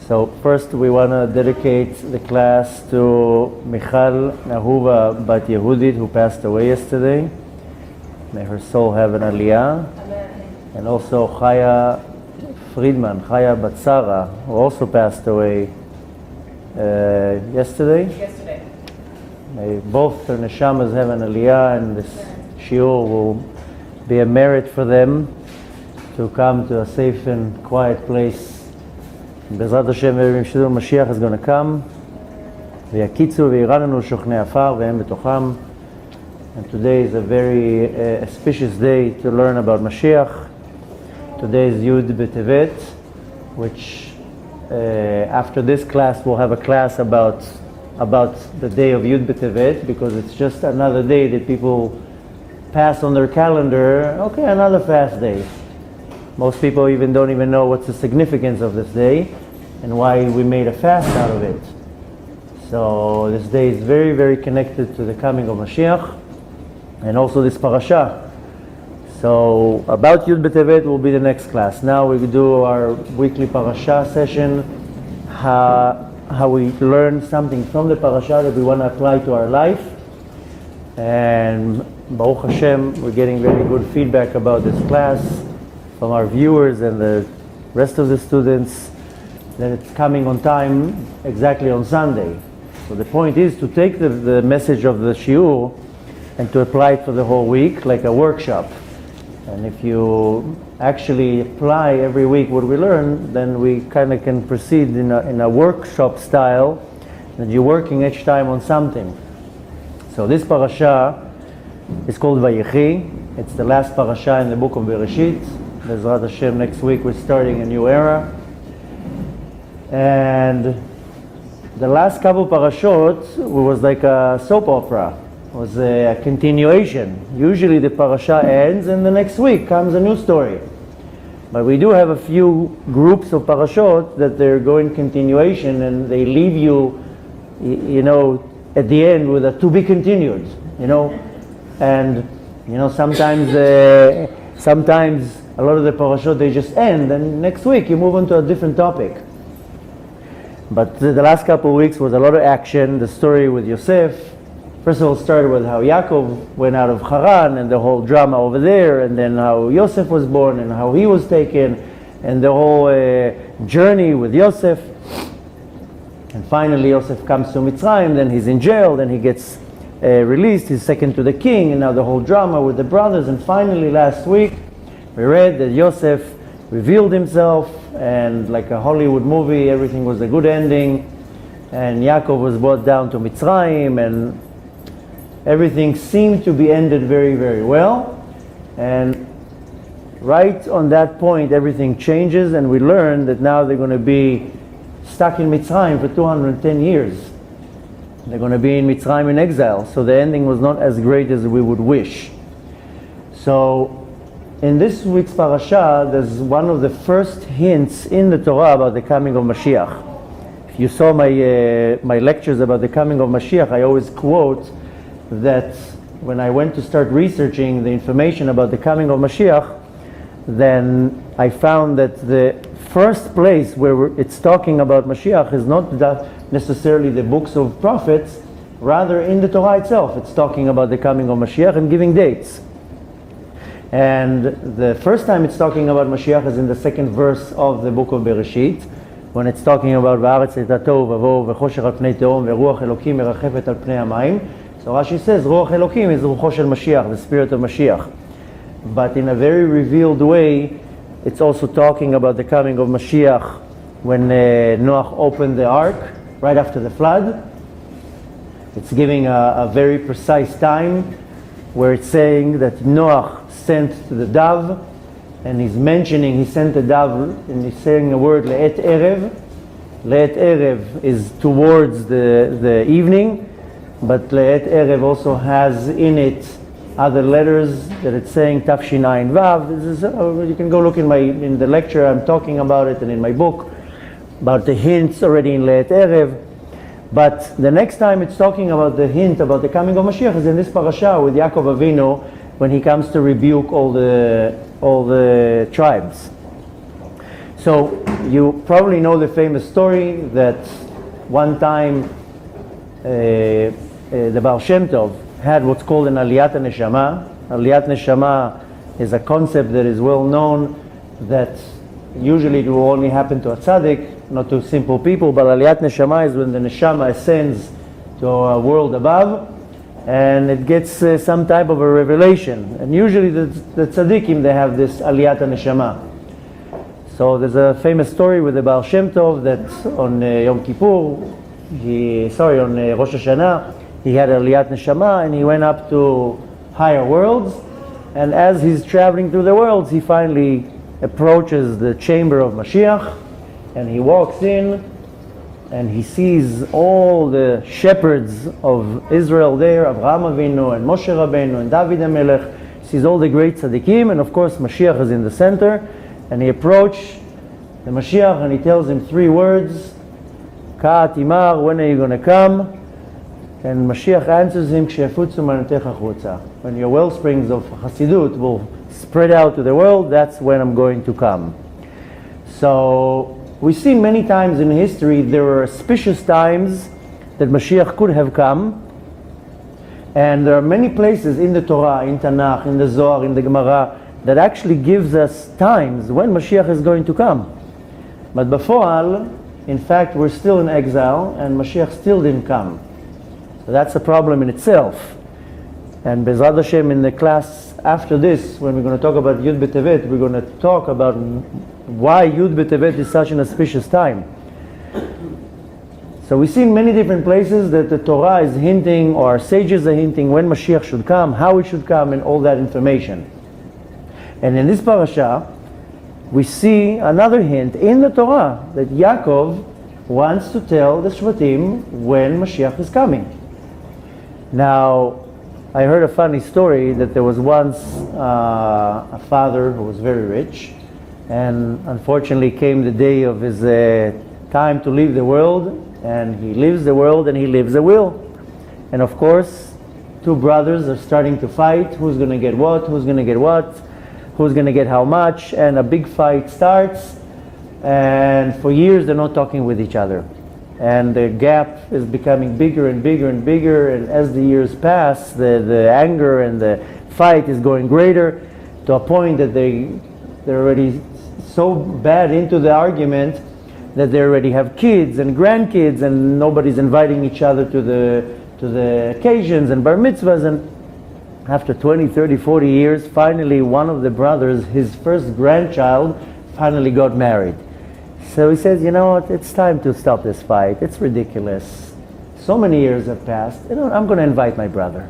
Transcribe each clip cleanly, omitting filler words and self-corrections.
So first we want to dedicate the class to Michal Nahuva Bat Yehudit, who passed away yesterday. May her soul have an aliyah. Amen. And also Chaya Friedman, Chaya Bat Sarah, who also passed away yesterday. May both their neshamas have an aliyah, and this shiur will be a merit for them to come to a safe and quiet place. Bezrat Hashem, Mashiach is going to come. V'yakitzu v'yiranenu shochnei afar v'hem b'tocham. And today is a very auspicious day to learn about Mashiach. Today is Yud B'Tevet, which after this class we'll have a class about the day of Yud B'Tevet, because it's just another day that people pass on their calendar. Okay, another fast day. Most people don't even know what's the significance of this day and why we made a fast out of it. So this day is very, very connected to the coming of Mashiach, and also this parasha. So about Yud B'Tevet will be the next class. Now we do our weekly parasha session, how we learn something from the parasha that we want to apply to our life. And Baruch Hashem, we're getting very good feedback about this class from our viewers and the rest of the students, that it's coming on time exactly on Sunday. So the point is to take the message of the shiur and to apply it for the whole week like a workshop. And if you actually apply every week what we learn, then we kind of can proceed in a workshop style, that you're working each time on something. So this parasha is called Vayechi. It's the last parasha in the book of Bereshit. Bezrat Hashem, next week we're starting a new era. And the last couple parashot was like a soap opera. It was a continuation. Usually the parasha ends and the next week comes a new story. But we do have a few groups of parashot that they're going continuation, and they leave you, at the end with a to be continued, And, sometimes a lot of the parashot, they just end, and next week you move on to a different topic. But the last couple of weeks was a lot of action. The story with Yosef, first of all, started with how Yaakov went out of Haran and the whole drama over there, and then how Yosef was born and how he was taken, and the whole journey with Yosef. And finally Yosef comes to Mitzrayim, then he's in jail, then he gets released, he's second to the king, and now the whole drama with the brothers. And finally last week we read that Yosef revealed himself, and like a Hollywood movie, everything was a good ending, and Yaakov was brought down to Mitzrayim, and everything seemed to be ended very, very well. And right on that point everything changes, and we learn that now they're going to be stuck in Mitzrayim for 210 years. They're going to be in Mitzrayim in exile, so the ending was not as great as we would wish. So in this week's parasha, there's one of the first hints in the Torah about the coming of Mashiach. If you saw my lectures about the coming of Mashiach, I always quote that when I went to start researching the information about the coming of Mashiach, then I found that the first place where it's talking about Mashiach is not necessarily the books of prophets, rather in the Torah itself. It's talking about the coming of Mashiach and giving dates. And the first time it's talking about Mashiach is in the second verse of the book of Bereshit, when it's talking about V'aretz הייתה תוהו ובוהו וחושך על פני תהום ורוח אלוקים מרחפת על פני המים. So Rashi says Ruach Elokim is רוחו של Mashiach, the spirit of Mashiach. But in a very revealed way, it's also talking about the coming of Mashiach when Noach opened the ark right after the flood. It's giving a very precise time where it's saying that Noach sent to the dove, and he's mentioning he sent the dove, and he's saying the word le'et erev. Le'et erev is towards the evening, but le'et erev also has in it other letters that it's saying Tafshin Ayin Vav. This is, you can go look in the lecture, I'm talking about it, and in my book about the hints already in Le'et Erev. But the next time it's talking about the hint about the coming of Mashiach is in this parasha with Yaakov Avinu, when he comes to rebuke all the tribes. So you probably know the famous story that one time the Baal Shem Tov had what's called an Aliyat Neshama. Aliyat Neshama is a concept that is well known, that usually it will only happen to a tzaddik, not to simple people, but Aliyat Neshama is when the Neshama ascends to a world above and it gets some type of a revelation. And usually the tzaddikim, they have this Aliyat Neshama. So there's a famous story with the Baal Shem Tov that on Yom Kippur, on Rosh Hashanah, he had Aliyat Neshama and he went up to higher worlds. And as he's traveling through the worlds, he finally approaches the chamber of Mashiach and he walks in and he sees all the shepherds of Israel there, Avraham Avinu and Moshe Rabbeinu and David HaMelech. He sees all the great tzaddikim, and of course Mashiach is in the center. And he approached the Mashiach and he tells him 3 words, Ka'at Imar, when are you going to come? And Mashiach answers him, Kshe'yafutzu manatecha chutza. When your wellsprings of Hasidut will spread out to the world, that's when I'm going to come. So we see many times in history there were auspicious times that Mashiach could have come. And there are many places in the Torah, in Tanakh, in the Zohar, in the Gemara, that actually gives us times when Mashiach is going to come. But before, in fact, we're still in exile and Mashiach still didn't come. So that's a problem in itself. And Bezrat Hashem, in the class after this, when we're going to talk about Yud B'Tevet, we're going to talk about why Yud B'Tevet is such an auspicious time. So we see in many different places that the Torah is hinting, or our sages are hinting, when Mashiach should come, how it should come, and all that information. And in this parasha, we see another hint in the Torah that Yaakov wants to tell the Shvatim when Mashiach is coming. Now, I heard a funny story that there was once a father who was very rich, and unfortunately came the day of his time to leave the world, and he leaves the world and he leaves a will. And of course, 2 brothers are starting to fight, who's going to get what, who's going to get what, who's going to get how much, and a big fight starts, and for years they're not talking with each other. And the gap is becoming bigger and bigger and bigger, and as the years pass, the anger and the fight is going greater, to a point that they're already so bad into the argument that they already have kids and grandkids, and nobody's inviting each other to the occasions and bar mitzvahs. And after 20, 30, 40 years, finally one of the brothers, his first grandchild, finally got married. So he says, you know what, it's time to stop this fight. It's ridiculous. So many years have passed. You know, I'm going to invite my brother.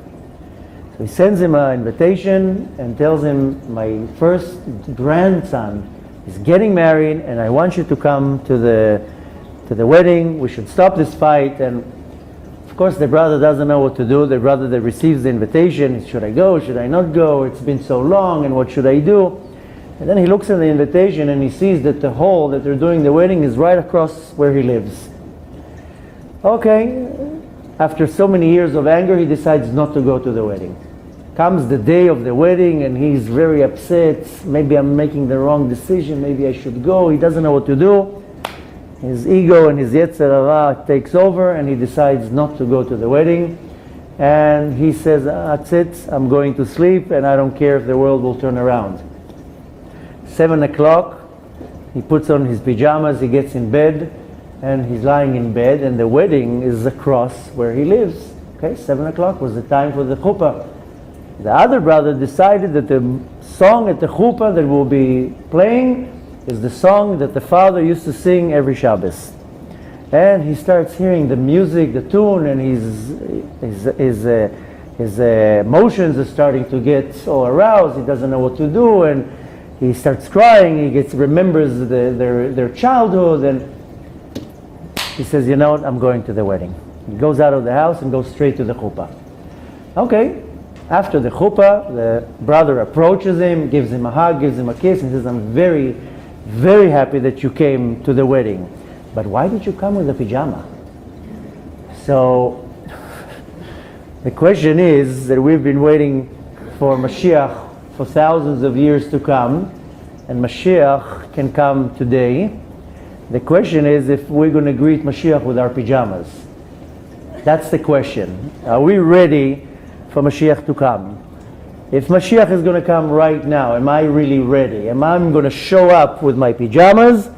So he sends him an invitation and tells him, my first grandson is getting married and I want you to come to the wedding. We should stop this fight. And of course the brother doesn't know what to do. The brother that receives the invitation, should I go, should I not go? It's been so long, and what should I do? And then he looks at the invitation and he sees that the hall that they're doing the wedding is right across where he lives. Okay, after so many years of anger, he decides not to go to the wedding. Comes the day of the wedding and he's very upset. Maybe I'm making the wrong decision, maybe I should go. He doesn't know what to do. His ego and his Yetzer Hara takes over and he decides not to go to the wedding. And he says, that's it, I'm going to sleep and I don't care if the world will turn around. 7 o'clock, he puts on his pajamas, he gets in bed, and he's lying in bed, and the wedding is across where he lives. Okay, 7 o'clock was the time for the chuppah. The other brother decided that the song at the chuppah that will be playing is the song that the father used to sing every Shabbos. And he starts hearing the music, the tune, and his emotions are starting to get all aroused. He doesn't know what to do, and he starts crying. He remembers their childhood, and he says, you know what, I'm going to the wedding. He goes out of the house and goes straight to the chuppah. Okay, after the chuppah, the brother approaches him, gives him a hug, gives him a kiss, and says, I'm very, very happy that you came to the wedding. But why did you come with a pajama? So the question is that we've been waiting for Mashiach for thousands of years to come, and Mashiach can come today. The question is if we're going to greet Mashiach with our pajamas. That's the question. Are we ready for Mashiach to come? If Mashiach is going to come right now, am I really ready? Am I going to show up with my pajamas?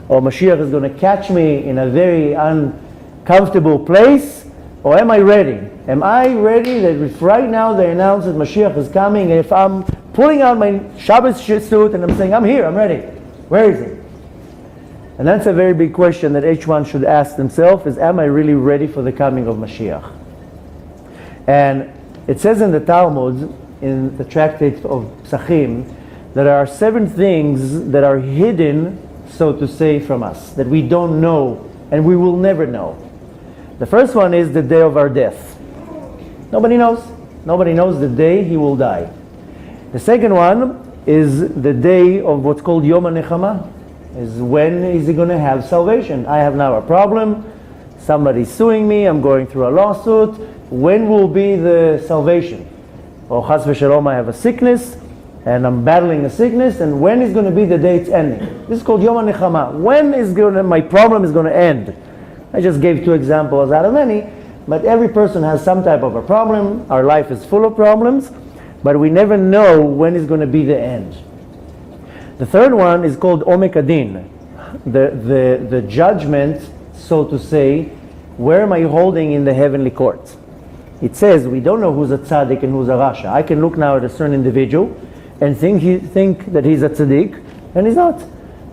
Or Mashiach is going to catch me in a very uncomfortable place? Or am I ready? Am I ready that if right now they announce that Mashiach is coming, and if I'm pulling out my Shabbos suit and I'm saying, I'm here, I'm ready. Where is he? And that's a very big question that each one should ask themselves is, am I really ready for the coming of Mashiach? And it says in the Talmud, in the tractate of Psachim, that there are 7 things that are hidden, so to say, from us, that we don't know and we will never know. The first one is the day of our death. Nobody knows. Nobody knows the day he will die. The second one is the day of what's called Yom HaNechama, is when is he going to have salvation? I have now a problem, somebody's suing me, I'm going through a lawsuit. When will be the salvation? Or Chas v'Shalom, I have a sickness, and I'm battling a sickness, and when is going to be the day it's ending? This is called Yom HaNechama. When is my problem is going to end? I just gave 2 examples out of many, but every person has some type of a problem. Our life is full of problems, but we never know when is going to be the end. The third one is called Omek Adin, the judgment, so to say, where am I holding in the heavenly court? It says we don't know who's a tzaddik and who's a rasha. I can look now at a certain individual and think that he's a tzaddik, and he's not.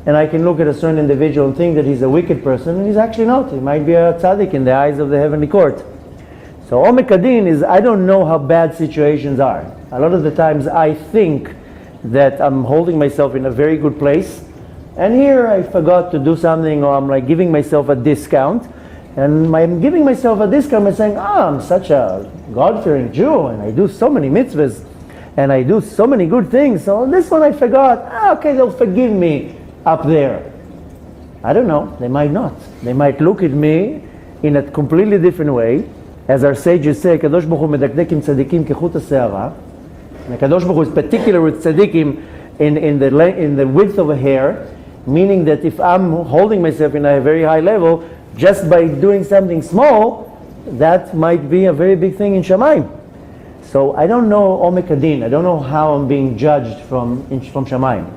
And I can look at a certain individual and think that he's a wicked person, and he's actually not. He might be a tzaddik in the eyes of the heavenly court. So Omek Adin is, I don't know how bad situations are. A lot of the times I think that I'm holding myself in a very good place, and here I forgot to do something, or I'm like giving myself a discount, and I'm giving myself a discount by saying, I'm such a God-fearing Jew, and I do so many mitzvahs, and I do so many good things, so this one I forgot. Okay, they'll forgive me up there. I don't know, they might not. They might look at me in a completely different way. As our sages say, Kadosh Baruch Hu medakdek im tzadikim kechut ha'se'ara. And Kadosh Baruch Hu is particular with tzadikim in the width of a hair, meaning that if I'm holding myself in a very high level, just by doing something small, that might be a very big thing in Shamayim. So I don't know Omek Adin. I don't know how I'm being judged from Shamayim.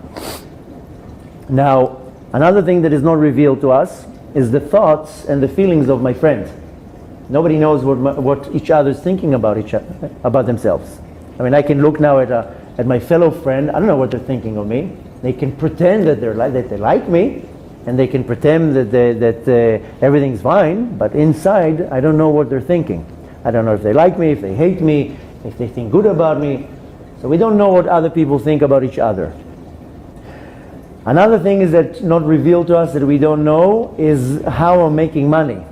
Now, another thing that is not revealed to us is the thoughts and the feelings of my friend. Nobody knows what each other is thinking about themselves. I mean, I can look now at my fellow friend. I don't know what they're thinking of me. They can pretend that they like me, and they can pretend that everything's fine, but inside, I don't know what they're thinking. I don't know if they like me, if they hate me, if they think good about me. So we don't know what other people think about each other. Another thing is that not revealed to us that we don't know is how I'm making money.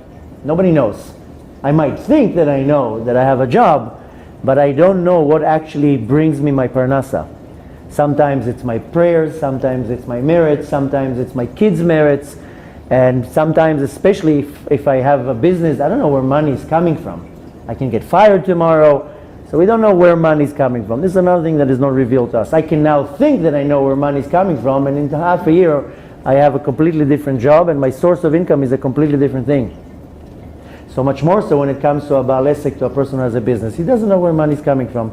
Nobody knows. I might think that I know that I have a job, but I don't know what actually brings me my parnasa. Sometimes it's my prayers, sometimes it's my merits, sometimes it's my kids' merits, and sometimes, especially if I have a business, I don't know where money is coming from. I can get fired tomorrow, so we don't know where money is coming from. This is another thing that is not revealed to us. I can now think that I know where money is coming from, and in half a year I have a completely different job, and my source of income is a completely different thing. So much more so when it comes to a Baal Esek, to a person who has a business. He doesn't know where money is coming from.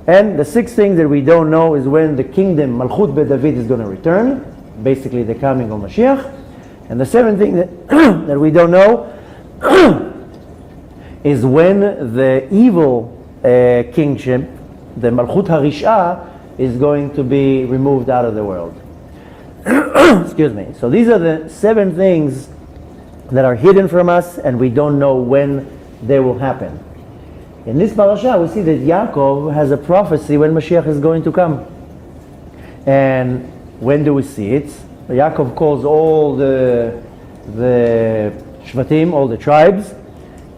And the 6th thing that we don't know is when the kingdom, Malchut Beit David, is going to return, basically the coming of Mashiach. And the 7th thing that we don't know is when the evil kingship, the Malchut HaRish'a, is going to be removed out of the world. Excuse me. So these are the 7 things that are hidden from us, and we don't know when they will happen. In this parasha, we see that Yaakov has a prophecy when Mashiach is going to come. And when do we see it? Yaakov calls all the Shvatim, all the tribes,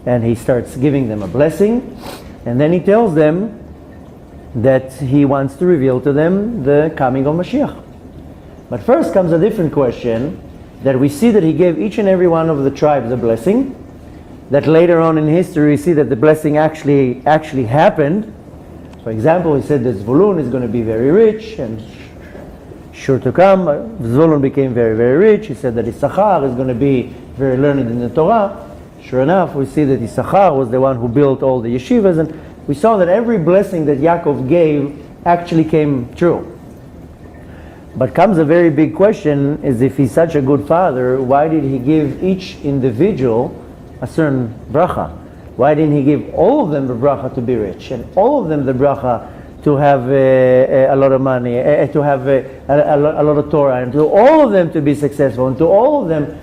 and he starts giving them a blessing. And then he tells them that he wants to reveal to them the coming of Mashiach. But first comes a different question, that we see that he gave each and every one of the tribes a blessing, that later on in history we see that the blessing actually happened. For example, he said that Zvulun is going to be very rich, and sure to come. Zvulun became very, very rich. He said that Issachar is going to be very learned in the Torah. Sure enough, we see that Issachar was the one who built all the yeshivas, and we saw that every blessing that Yaakov gave actually came true. But comes a very big question, is if he's such a good father, why did he give each individual a certain bracha? Why didn't he give all of them the bracha to be rich, and all of them the bracha to have a lot of money, to have a lot of Torah, and to all of them to be successful, and to all of them,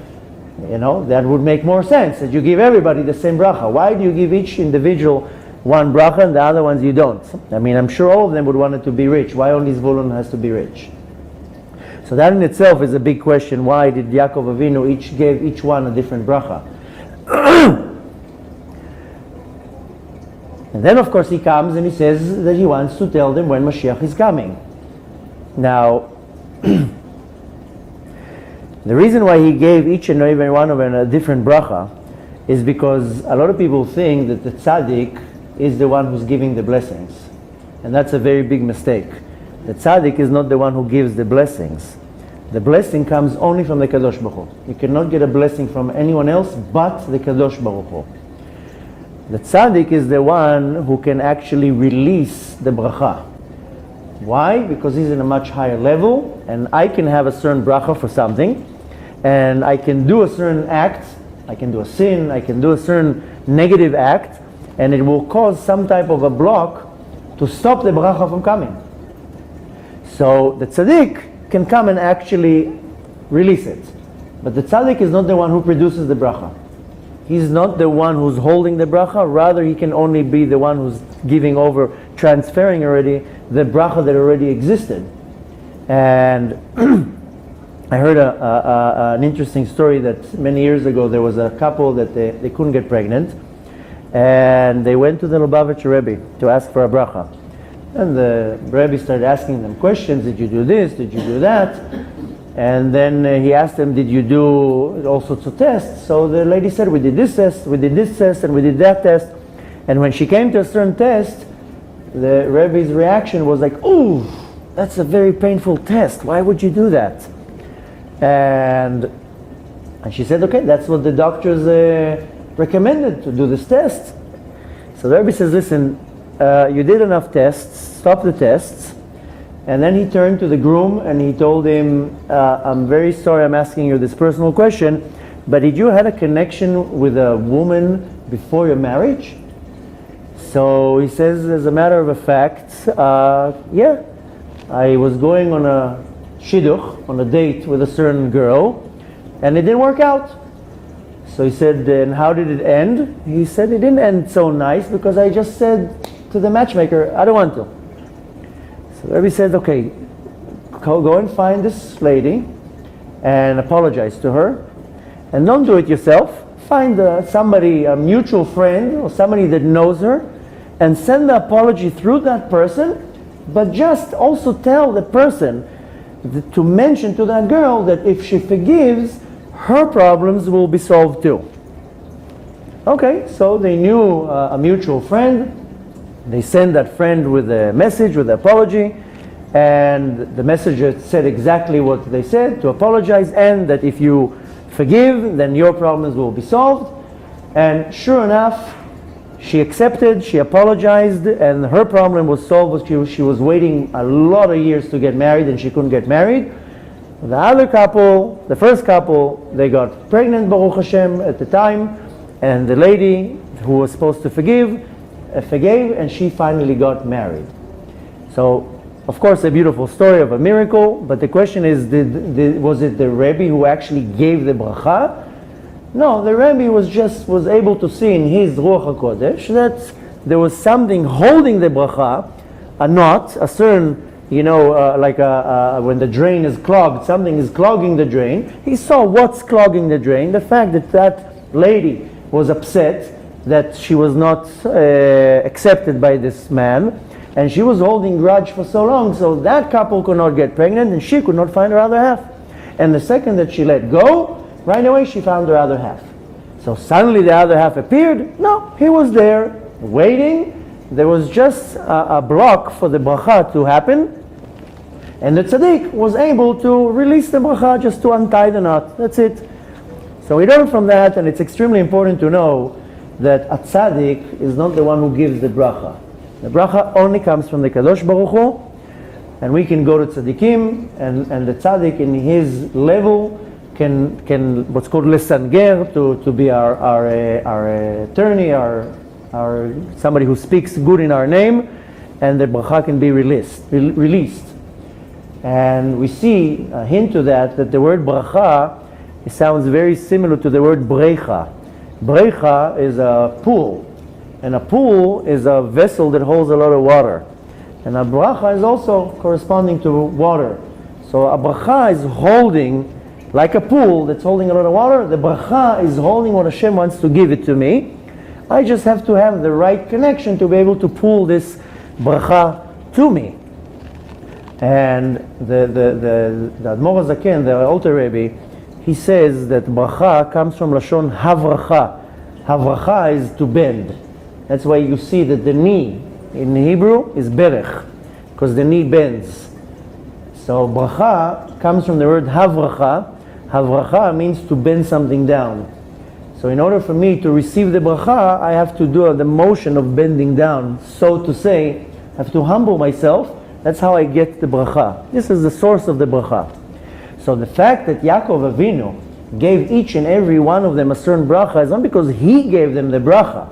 that would make more sense, that you give everybody the same bracha. Why do you give each individual one bracha and the other ones you don't? I mean, I'm sure all of them would want it to be rich. Why only Zvulun has to be rich? So that in itself is a big question. Why did Yaakov Avinu gave each one a different bracha? And then of course he comes and he says that he wants to tell them when Mashiach is coming. Now, the reason why he gave each and every one of them a different bracha is because a lot of people think that the tzaddik is the one who's giving the blessings. And that's a very big mistake. The tzaddik is not the one who gives the blessings. The blessing comes only from the Kadosh Baruch Hu. You cannot get a blessing from anyone else but the Kadosh Baruch Hu. The tzaddik is the one who can actually release the bracha. Why? Because he's in a much higher level, and I can have a certain bracha for something, and I can do a certain act, I can do a sin, I can do a certain negative act, and it will cause some type of a block to stop the bracha from coming. So the tzaddik can come and actually release it. But the tzaddik is not the one who produces the bracha. He's not the one who's holding the bracha, rather he can only be the one who's giving over, transferring already the bracha that already existed. And I heard an interesting story that many years ago there was a couple that they couldn't get pregnant, and they went to the Lubavitcher Rabbi to ask for a bracha. And the Rabbi started asking them questions. Did you do this? Did you do that? And then he asked them, did you do all sorts of tests? So the lady said, we did this test, we did this test, and we did that test. And when she came to a certain test, the Rabbi's reaction was like, ooh, that's a very painful test. Why would you do that? And she said, okay, that's what the doctors recommended, to do this test. So the Rabbi says, listen, you did enough tests, stop the tests. And then he turned to the groom and he told him, I'm very sorry I'm asking you this personal question, but did you have a connection with a woman before your marriage? So he says, as a matter of fact, yeah, I was going on a shidduch, on a date with a certain girl, and it didn't work out. So he said, and how did it end? He said, it didn't end so nice because I just said to the matchmaker, I don't want to. So Rabbi said, okay, go and find this lady and apologize to her. And don't do it yourself. Find somebody, a mutual friend or somebody that knows her, and send the apology through that person, but just also tell the person to mention to that girl that if she forgives, her problems will be solved too. Okay, so they knew a mutual friend. They sent that friend with a message, with an apology, and the messenger said exactly what they said, to apologize, and that if you forgive, then your problems will be solved. And sure enough, she accepted, she apologized, and her problem was solved. She was waiting a lot of years to get married, and she couldn't get married. The other couple, the first couple, they got pregnant, Baruch Hashem, at the time, and the lady who was supposed to forgave, and she finally got married. So, of course, a beautiful story of a miracle, but the question is, was it the Rebbe who actually gave the bracha? No, the Rebbe was able to see in his Ruach HaKodesh that there was something holding the bracha, a knot, a certain, like when the drain is clogged, something is clogging the drain. He saw what's clogging the drain, the fact that that lady was upset that she was not accepted by this man, and she was holding grudge for so long, so that couple could not get pregnant, and she could not find her other half. And the second that she let go, right away she found her other half. So suddenly the other half appeared. No, he was there, waiting. There was just a block for the bracha to happen. And the tzaddik was able to release the bracha, just to untie the knot. That's it. So we learn from that, and it's extremely important to know that a tzaddik is not the one who gives the bracha. The bracha only comes from the Kadosh Baruch Hu, and we can go to tzaddikim, and the tzaddik in his level can what's called lesanger, to be our attorney, our somebody who speaks good in our name, and the bracha can be released. And we see a hint to that the word bracha, it sounds very similar to the word brecha. Brecha is a pool, and a pool is a vessel that holds a lot of water. And a bracha is also corresponding to water. So a bracha is holding, like a pool that's holding a lot of water, the bracha is holding what Hashem wants to give it to me. I just have to have the right connection to be able to pull this bracha to me. And the Admor HaZaken, the Alter Rabbi, he says that bracha comes from Lashon havracha. Havracha is to bend. That's why you see that the knee in Hebrew is berech, because the knee bends. So bracha comes from the word havracha. Havracha means to bend something down. So in order for me to receive the bracha, I have to do the motion of bending down, so to say. I have to humble myself. That's how I get the bracha. This is the source of the bracha. So the fact that Yaakov Avinu gave each and every one of them a certain bracha is not because he gave them the bracha.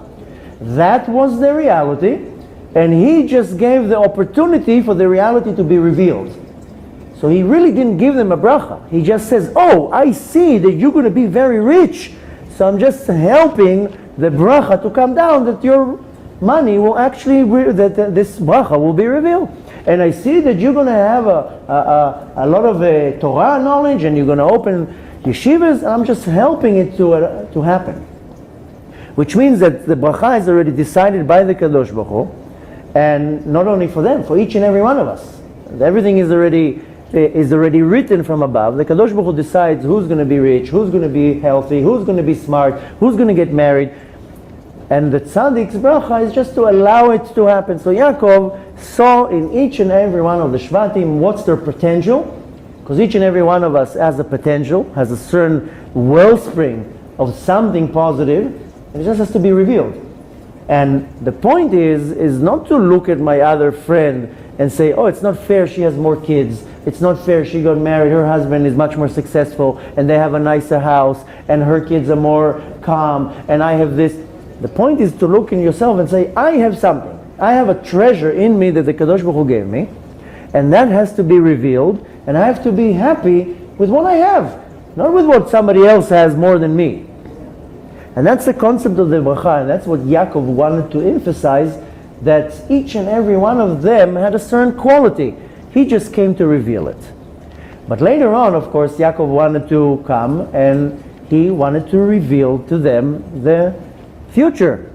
That was the reality, and he just gave the opportunity for the reality to be revealed. So he really didn't give them a bracha. He just says, oh, I see that you're going to be very rich, so I'm just helping the bracha to come down, that your money will actually, that this bracha will be revealed. And I see that you're going to have a lot of Torah knowledge, and you're going to open yeshivas, and I'm just helping it to happen. Which means that the bracha is already decided by the Kadosh Baruch Hu, and not only for them, for each and every one of us. Everything is already written from above. The Kadosh Baruch Hu decides who's going to be rich, who's going to be healthy, who's going to be smart, who's going to get married. And the tzaddik's bracha is just to allow it to happen. So Yaakov saw in each and every one of the Shvatim what's their potential, because each and every one of us has a potential, has a certain wellspring of something positive, and it just has to be revealed. And the point is not to look at my other friend and say, oh, it's not fair she has more kids, it's not fair she got married, her husband is much more successful, and they have a nicer house, and her kids are more calm, and I have this. The point is to look in yourself and say, I have something. I have a treasure in me that the Kadosh Baruch Hu gave me, and that has to be revealed, and I have to be happy with what I have, not with what somebody else has more than me. And that's the concept of the bracha, and that's what Yaakov wanted to emphasize, that each and every one of them had a certain quality. He just came to reveal it. But later on, of course, Yaakov wanted to come, and he wanted to reveal to them the future.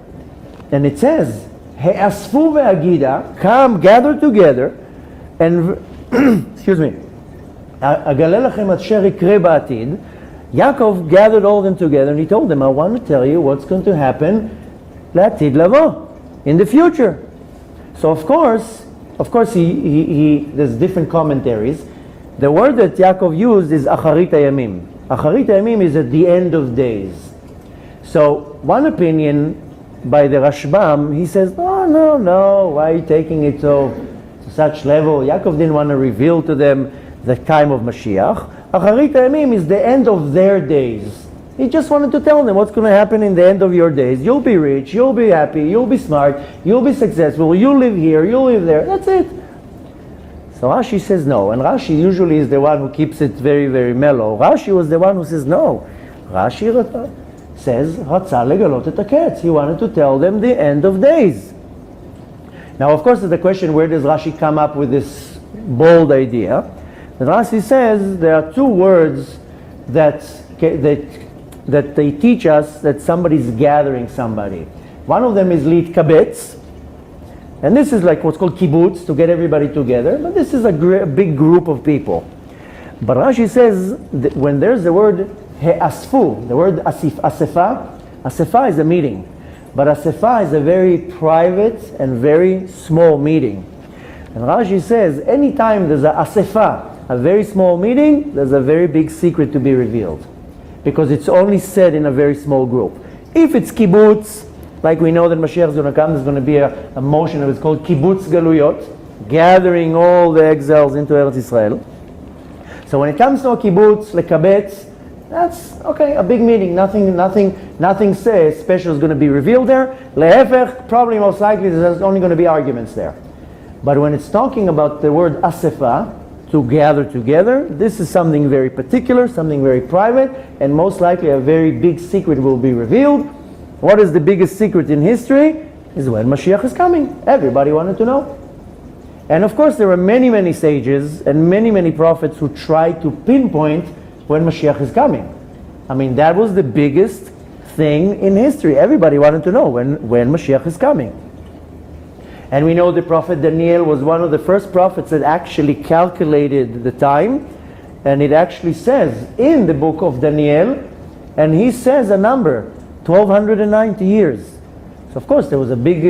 And it says, He'asfu ve'agida, come, gather together, and excuse me, Agale lachem asher yikre ba'atid. Yaakov gathered all of them together, and he told them, I want to tell you what's going to happen la'atid lavo, in the future. So of course, there's different commentaries. The word that Yaakov used is acharit hayamim. Acharit hayamim is at the end of days. So one opinion by the Rashbam, he says, no, why are you taking it to such level? Yaakov didn't want to reveal to them the time of Mashiach. Acharit hayamim is the end of their days. He just wanted to tell them what's going to happen in the end of your days. You'll be rich, you'll be happy, you'll be smart, you'll be successful, you'll live here, you'll live there. That's it. So Rashi says no, and Rashi usually is the one who keeps it very, very mellow. Rashi was the one who says no. Rashi says, Ratzah legalot et haketz. He wanted to tell them the end of days. Now, of course, the question, where does Rashi come up with this bold idea? And Rashi says there are two words that they teach us that somebody's gathering somebody. One of them is litkabetz, and this is like what's called kibbutz, to get everybody together, but this is a big group of people. But Rashi says that when there's the word he'asfu, the word asefa is a meeting, but asefa is a very private and very small meeting. And Rashi says, anytime there's a asefa, a very small meeting, there's a very big secret to be revealed. Because it's only said in a very small group. If it's kibbutz, like we know that Mashiach is going to come, there's going to be a motion that is called kibbutz galuyot, gathering all the exiles into Eretz Israel. So when it comes to a kibbutz, lekabetz, that's okay, a big meeting, nothing special is going to be revealed there. Lehefech, probably most likely there's only going to be arguments there. But when it's talking about the word asefa, to gather together, this is something very particular, something very private, and most likely a very big secret will be revealed. What is the biggest secret in history? Is when Mashiach is coming. Everybody wanted to know. And of course there are many sages and many prophets who try to pinpoint when Mashiach is coming. I mean, that was the biggest thing in history. Everybody wanted to know when Mashiach is coming. And we know the prophet Daniel was one of the first prophets that actually calculated the time. And it actually says in the book of Daniel, and he says a number, 1290 years. So of course there was a big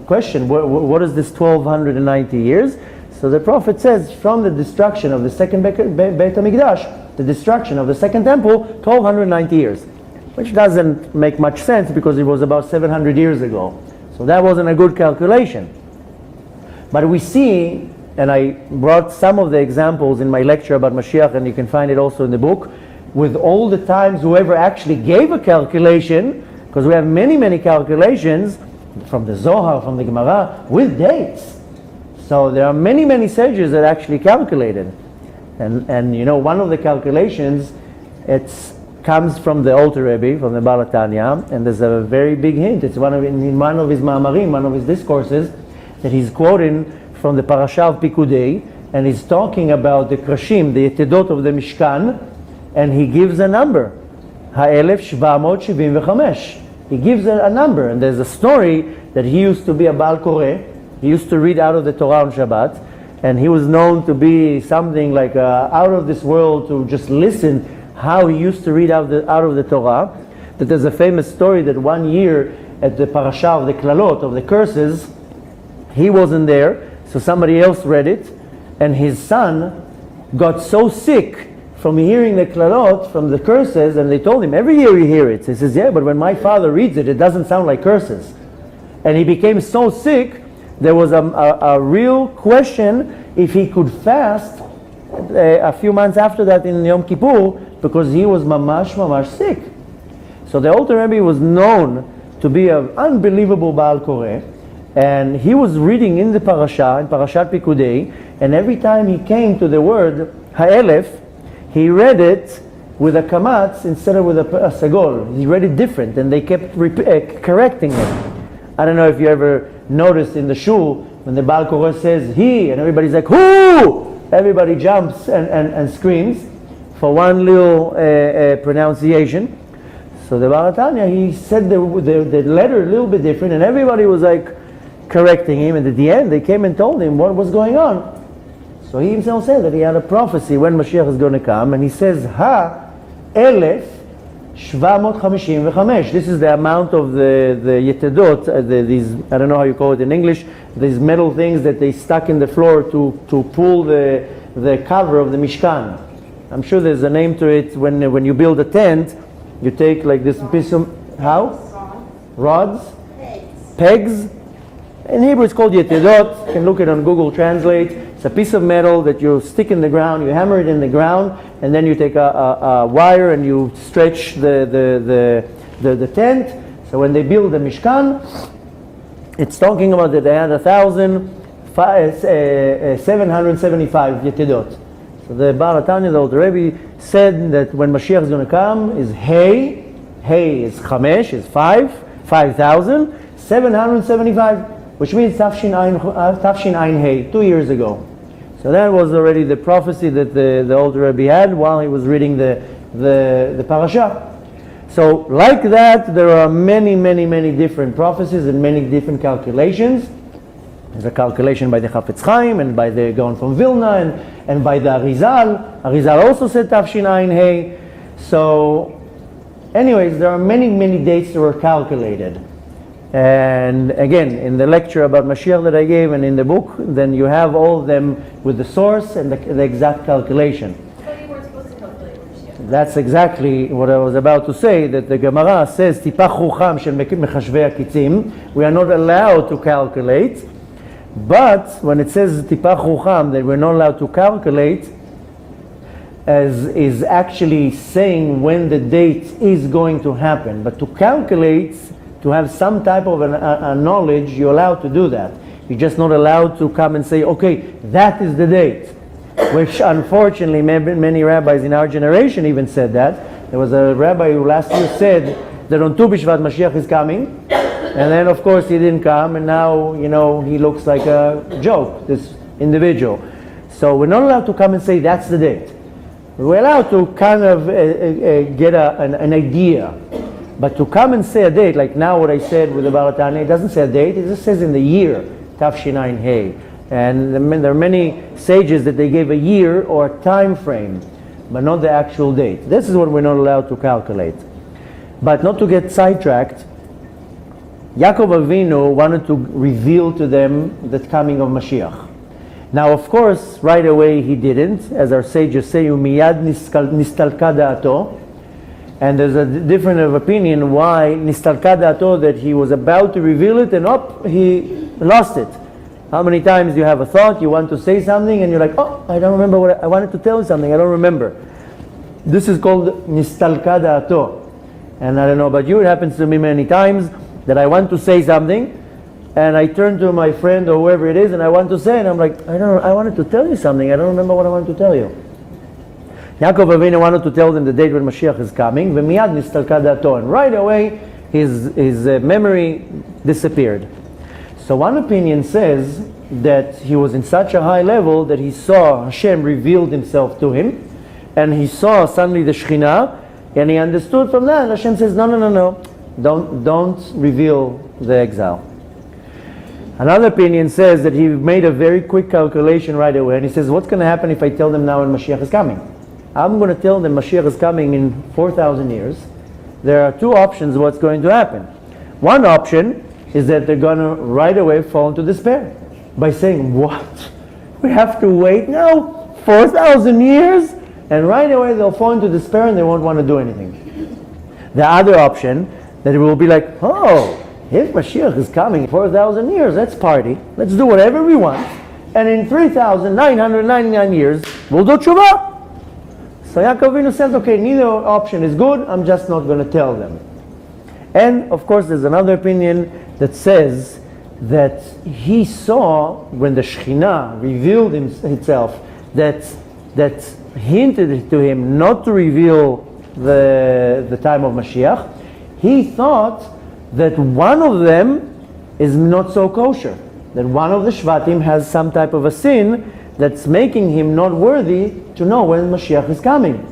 question, what is this 1290 years? So the prophet says from the destruction of the second Beit HaMikdash, the destruction of the second temple, 1290 years. Which doesn't make much sense because it was about 700 years ago. So that wasn't a good calculation. But we see, and I brought some of the examples in my lecture about Mashiach, and you can find it also in the book, with all the times whoever actually gave a calculation, because we have many calculations from the Zohar, from the Gemara, with dates. So there are many sages that actually calculated. And you know, one of the calculations, comes from the Alter Rabbi, from the Baal HaTanya, and there's a very big hint. It's in one of his ma'amarim, one of his discourses, that he's quoting from the Parashat of Pikudei, and he's talking about the krashim, the yetedot of the Mishkan, and he gives a number, ha-1775. He gives a number, and there's a story that he used to be a Baal Koreh. He used to read out of the Torah on Shabbat, and he was known to be something like out of this world, to just listen how he used to read out of the Torah. That there's a famous story that one year at the Parashat of the Klalot, of the curses, he wasn't there, so somebody else read it, and his son got so sick from hearing the Klalot, from the curses, and they told him, every year you hear it. He says, yeah, but when my father reads it, it doesn't sound like curses. And he became so sick, there was a real question if he could fast a few months after that in Yom Kippur, because he was mamash sick. So the Alter Rebbe was known to be an unbelievable Baal Koreh, and he was reading in the Parashat, in Parashat Pikudei, and every time he came to the word Ha'elef, he read it with a kamatz instead of with a sagol. He read it different, and they kept correcting him. I don't know if you ever noticed in the shul, when the Baal Koreh says he, and everybody's like, who? Everybody jumps and screams for one little pronunciation. So the Baal HaTanya, he said the letter a little bit different, and everybody was like correcting him, and at the end they came and told him what was going on. So he himself said that he had a prophecy when Mashiach is going to come, and he says, Ha-1755. This is the amount of the yetedot, these, I don't know how you call it in English, these metal things that they stuck in the floor to pull the cover of the Mishkan. I'm sure there's a name to it. When you build a tent, you take like this piece of, how? Rods? Pegs. In Hebrew it's called yetedot. You can look it on Google Translate. It's a piece of metal that you stick in the ground, you hammer it in the ground, and then you take a wire and you stretch the tent. So when they build the Mishkan, it's talking about that they had 1,775 yetedot. So the Baal HaTanya, the Alter Rebbe, said that when Mashiach is going to come is Hey is Chamesh, is 5,000, 775, which means Tafshin Ein Hey, 2 years ago. So that was already the prophecy that the Alter Rebbe had while he was reading the Parashat. So like that, there are many different prophecies and many different calculations. There's a calculation by the Chafetz Chaim and by the Gaon from Vilna and by the Arizal. Arizal also said Tafshin Ein Hey. So anyways, there are many dates that were calculated. And again, in the lecture about Mashiach that I gave and in the book, then you have all of them with the source and the exact calculation. But you weren't supposed to calculate Mashiach. That's exactly what I was about to say, that the Gemara says, Tipa chucham shel mechashvei hakitzim, we are not allowed to calculate, but when it says Tipa chucham, that we're not allowed to calculate, as is actually saying when the date is going to happen. But to calculate, to have some type of a knowledge, you're allowed to do that. You're just not allowed to come and say, okay, that is the date. Which unfortunately many rabbis in our generation even said that. There was a rabbi who last year said that on Tu B'Shvat Mashiach is coming, and then of course he didn't come, and now he looks like a joke, this individual. So we're not allowed to come and say that's the date. We're allowed to kind of get an idea, but to come and say a date, like now what I said with the Baratani, it doesn't say a date, it just says in the year, Tafshinayin Hey. And there are many sages that they gave a year or a time frame, but not the actual date. This is what we're not allowed to calculate. But not to get sidetracked, Yaakov Avinu wanted to reveal to them the coming of Mashiach. Now, of course, right away he didn't, as our sages say, "Umiyad nistalka da'ato," and there's a different of opinion why nistalka da'ato, that he was about to reveal it and he lost it. How many times you have a thought, you want to say something, and you're like, oh, I don't remember what I wanted to tell you something, I don't remember. This is called nistalka da'ato. And I don't know about you, it happens to me many times that I want to say something, and I turn to my friend or whoever it is, and I want to say, and I'm like, I wanted to tell you something, I don't remember what I wanted to tell you. Yaakov Avinu wanted to tell them the date when Mashiach is coming, v'miyad nistalka da'ato, and right away his memory disappeared. So one opinion says that he was in such a high level that he saw Hashem revealed himself to him, and he saw suddenly the Shekhinah, and he understood from that. Hashem says, no, don't reveal the exile. Another opinion says that he made a very quick calculation right away, and he says, what's going to happen if I tell them now when Mashiach is coming? I'm going to tell them Mashiach is coming in 4,000 years. There are two options what's going to happen. One option is that they're going to right away fall into despair by saying, what? We have to wait now 4,000 years? And right away they'll fall into despair and they won't want to do anything. The other option, that it will be like, oh, if Mashiach is coming in 4,000 years, let's party, let's do whatever we want, and in 3,999 years, we'll do tshuva. So Yaakov Avinu says, okay, neither option is good, I'm just not going to tell them. And of course there's another opinion that says that he saw when the Shekhinah revealed itself that hinted to him not to reveal the time of Mashiach. He thought that one of them is not so kosher, that one of the Shvatim has some type of a sin that's making him not worthy to know when Mashiach is coming.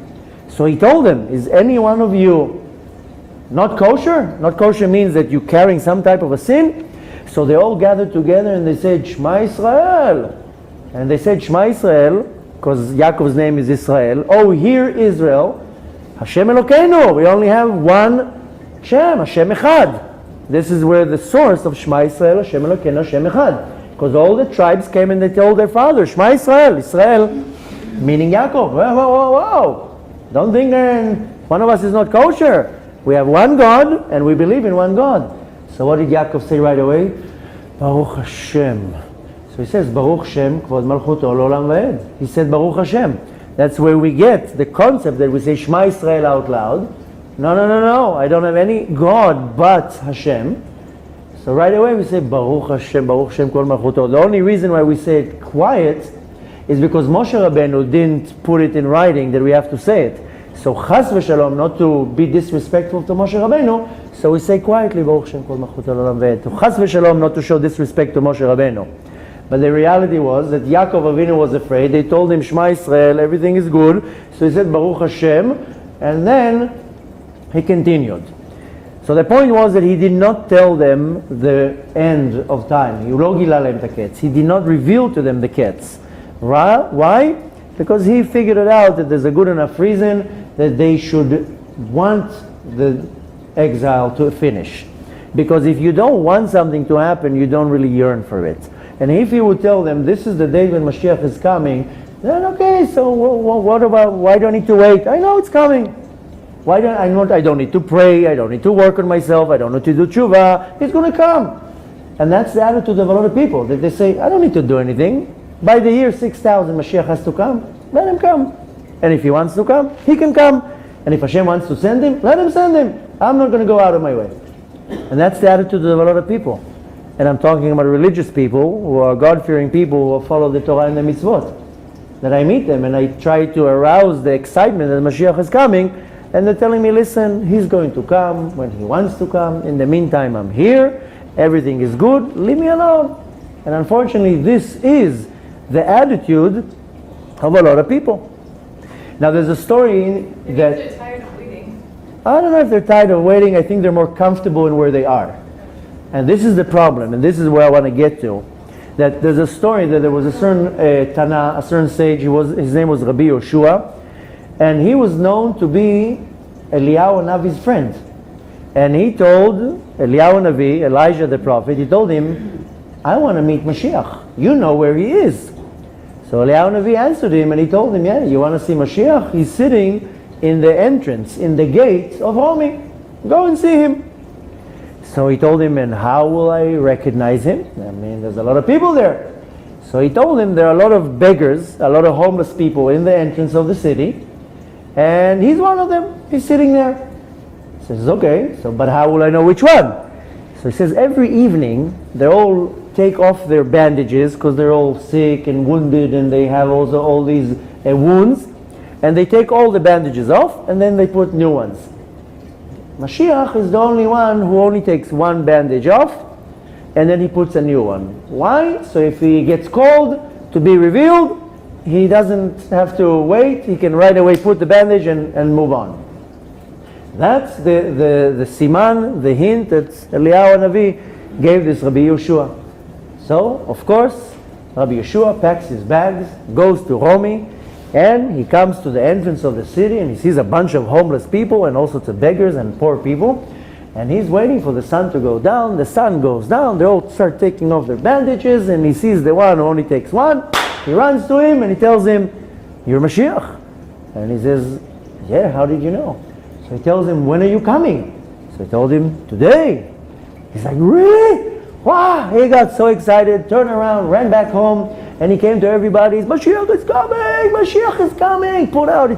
So he told them, is any one of you not kosher? Not kosher means that you're carrying some type of a sin. So they all gathered together and they said, Shema Yisrael. And they said, Shema Yisrael, because Yaakov's name is Israel. Oh, hear Israel. Hashem Elokeinu. We only have one Hashem, Hashem Echad. This is where the source of Shema Yisrael, Hashem Elokeinu, Hashem Echad. Because all the tribes came and they told their father, Shema Yisrael, Israel, meaning Yaakov. Whoa. Don't think one of us is not kosher. We have one God and we believe in one God. So what did Yaakov say right away? Baruch Hashem. So he says, Baruch Hashem, Kvod Malchuto Olam Va'ed. He said, Baruch Hashem. That's where we get the concept that we say Shema Yisrael out loud. No. I don't have any God but Hashem. So right away we say Baruch Hashem, Kol Malchuto. The only reason why we say it quiet is because Moshe Rabbeinu didn't put it in writing that we have to say it. So Chas v'Shalom, not to be disrespectful to Moshe Rabbeinu, so we say quietly Baruch Hashem Kol Malchuto Olam Va'ed. To Chas v'Shalom, not to show disrespect to Moshe Rabbeinu. But the reality was that Yaakov Avinu was afraid. They told him Shema Yisrael, everything is good. So he said Baruch Hashem, and then he continued. So the point was that he did not tell them the end of time. He did not reveal to them the ketz. Why? Because he figured it out that there's a good enough reason that they should want the exile to finish. Because if you don't want something to happen, you don't really yearn for it. And if you would tell them, this is the day when Mashiach is coming, then okay, so what about, why do I need to wait? I know it's coming. Why don't I don't need to pray, I don't need to work on myself, I don't need to do tshuva, it's going to come. And that's the attitude of a lot of people, that they say, I don't need to do anything. By the year 6000, Mashiach has to come, let him come. And if he wants to come, he can come. And if Hashem wants to send him, let him send him. I'm not going to go out of my way. And that's the attitude of a lot of people. And I'm talking about religious people who are God-fearing people who follow the Torah and the mitzvot. That I meet them and I try to arouse the excitement that Mashiach is coming, and they're telling me, listen, he's going to come when he wants to come. In the meantime, I'm here. Everything is good. Leave me alone. And unfortunately, this is the attitude of a lot of people. Now, there's a story Maybe that... they're tired of waiting. I don't know if they're tired of waiting. I think they're more comfortable in where they are. And this is the problem, and this is where I want to get to. That there's a story that there was a certain Tana, a certain sage, his name was Rabbi Yoshua, and he was known to be Eliyahu Navi's friend. And he told Eliyahu Navi, Elijah the prophet, he told him, I want to meet Mashiach. You know where he is. So Eliyahu Navi answered him and he told him, yeah, you want to see Mashiach? He's sitting in the entrance, in the gate of Homi. Go and see him. So he told him, and how will I recognize him? I mean, there's a lot of people there. So he told him there are a lot of beggars, a lot of homeless people in the entrance of the city, and he's one of them. He's sitting there. He says, okay, so but how will I know which one? So he says, every evening they all take off their bandages because they're all sick and wounded and they have also all these wounds, and they take all the bandages off and then they put new ones. Mashiach is the only one who only takes one bandage off and then he puts a new one. Why? So if he gets called to be revealed, he doesn't have to wait. He can right away put the bandage and move on. That's the siman, the hint that Eliyahu Navi gave this Rabbi Yeshua. So, of course, Rabbi Yeshua packs his bags, goes to Romi, and he comes to the entrance of the city and he sees a bunch of homeless people and all sorts of beggars and poor people. And he's waiting for the sun to go down. The sun goes down. They all start taking off their bandages and he sees the one who only takes one. He runs to him and he tells him, you're Mashiach. And he says, yeah, how did you know? So he tells him, when are you coming? So he told him, today. He's like, really? Wow! He got so excited, turned around, ran back home, and he came to everybody. Mashiach is coming! Mashiach is coming! He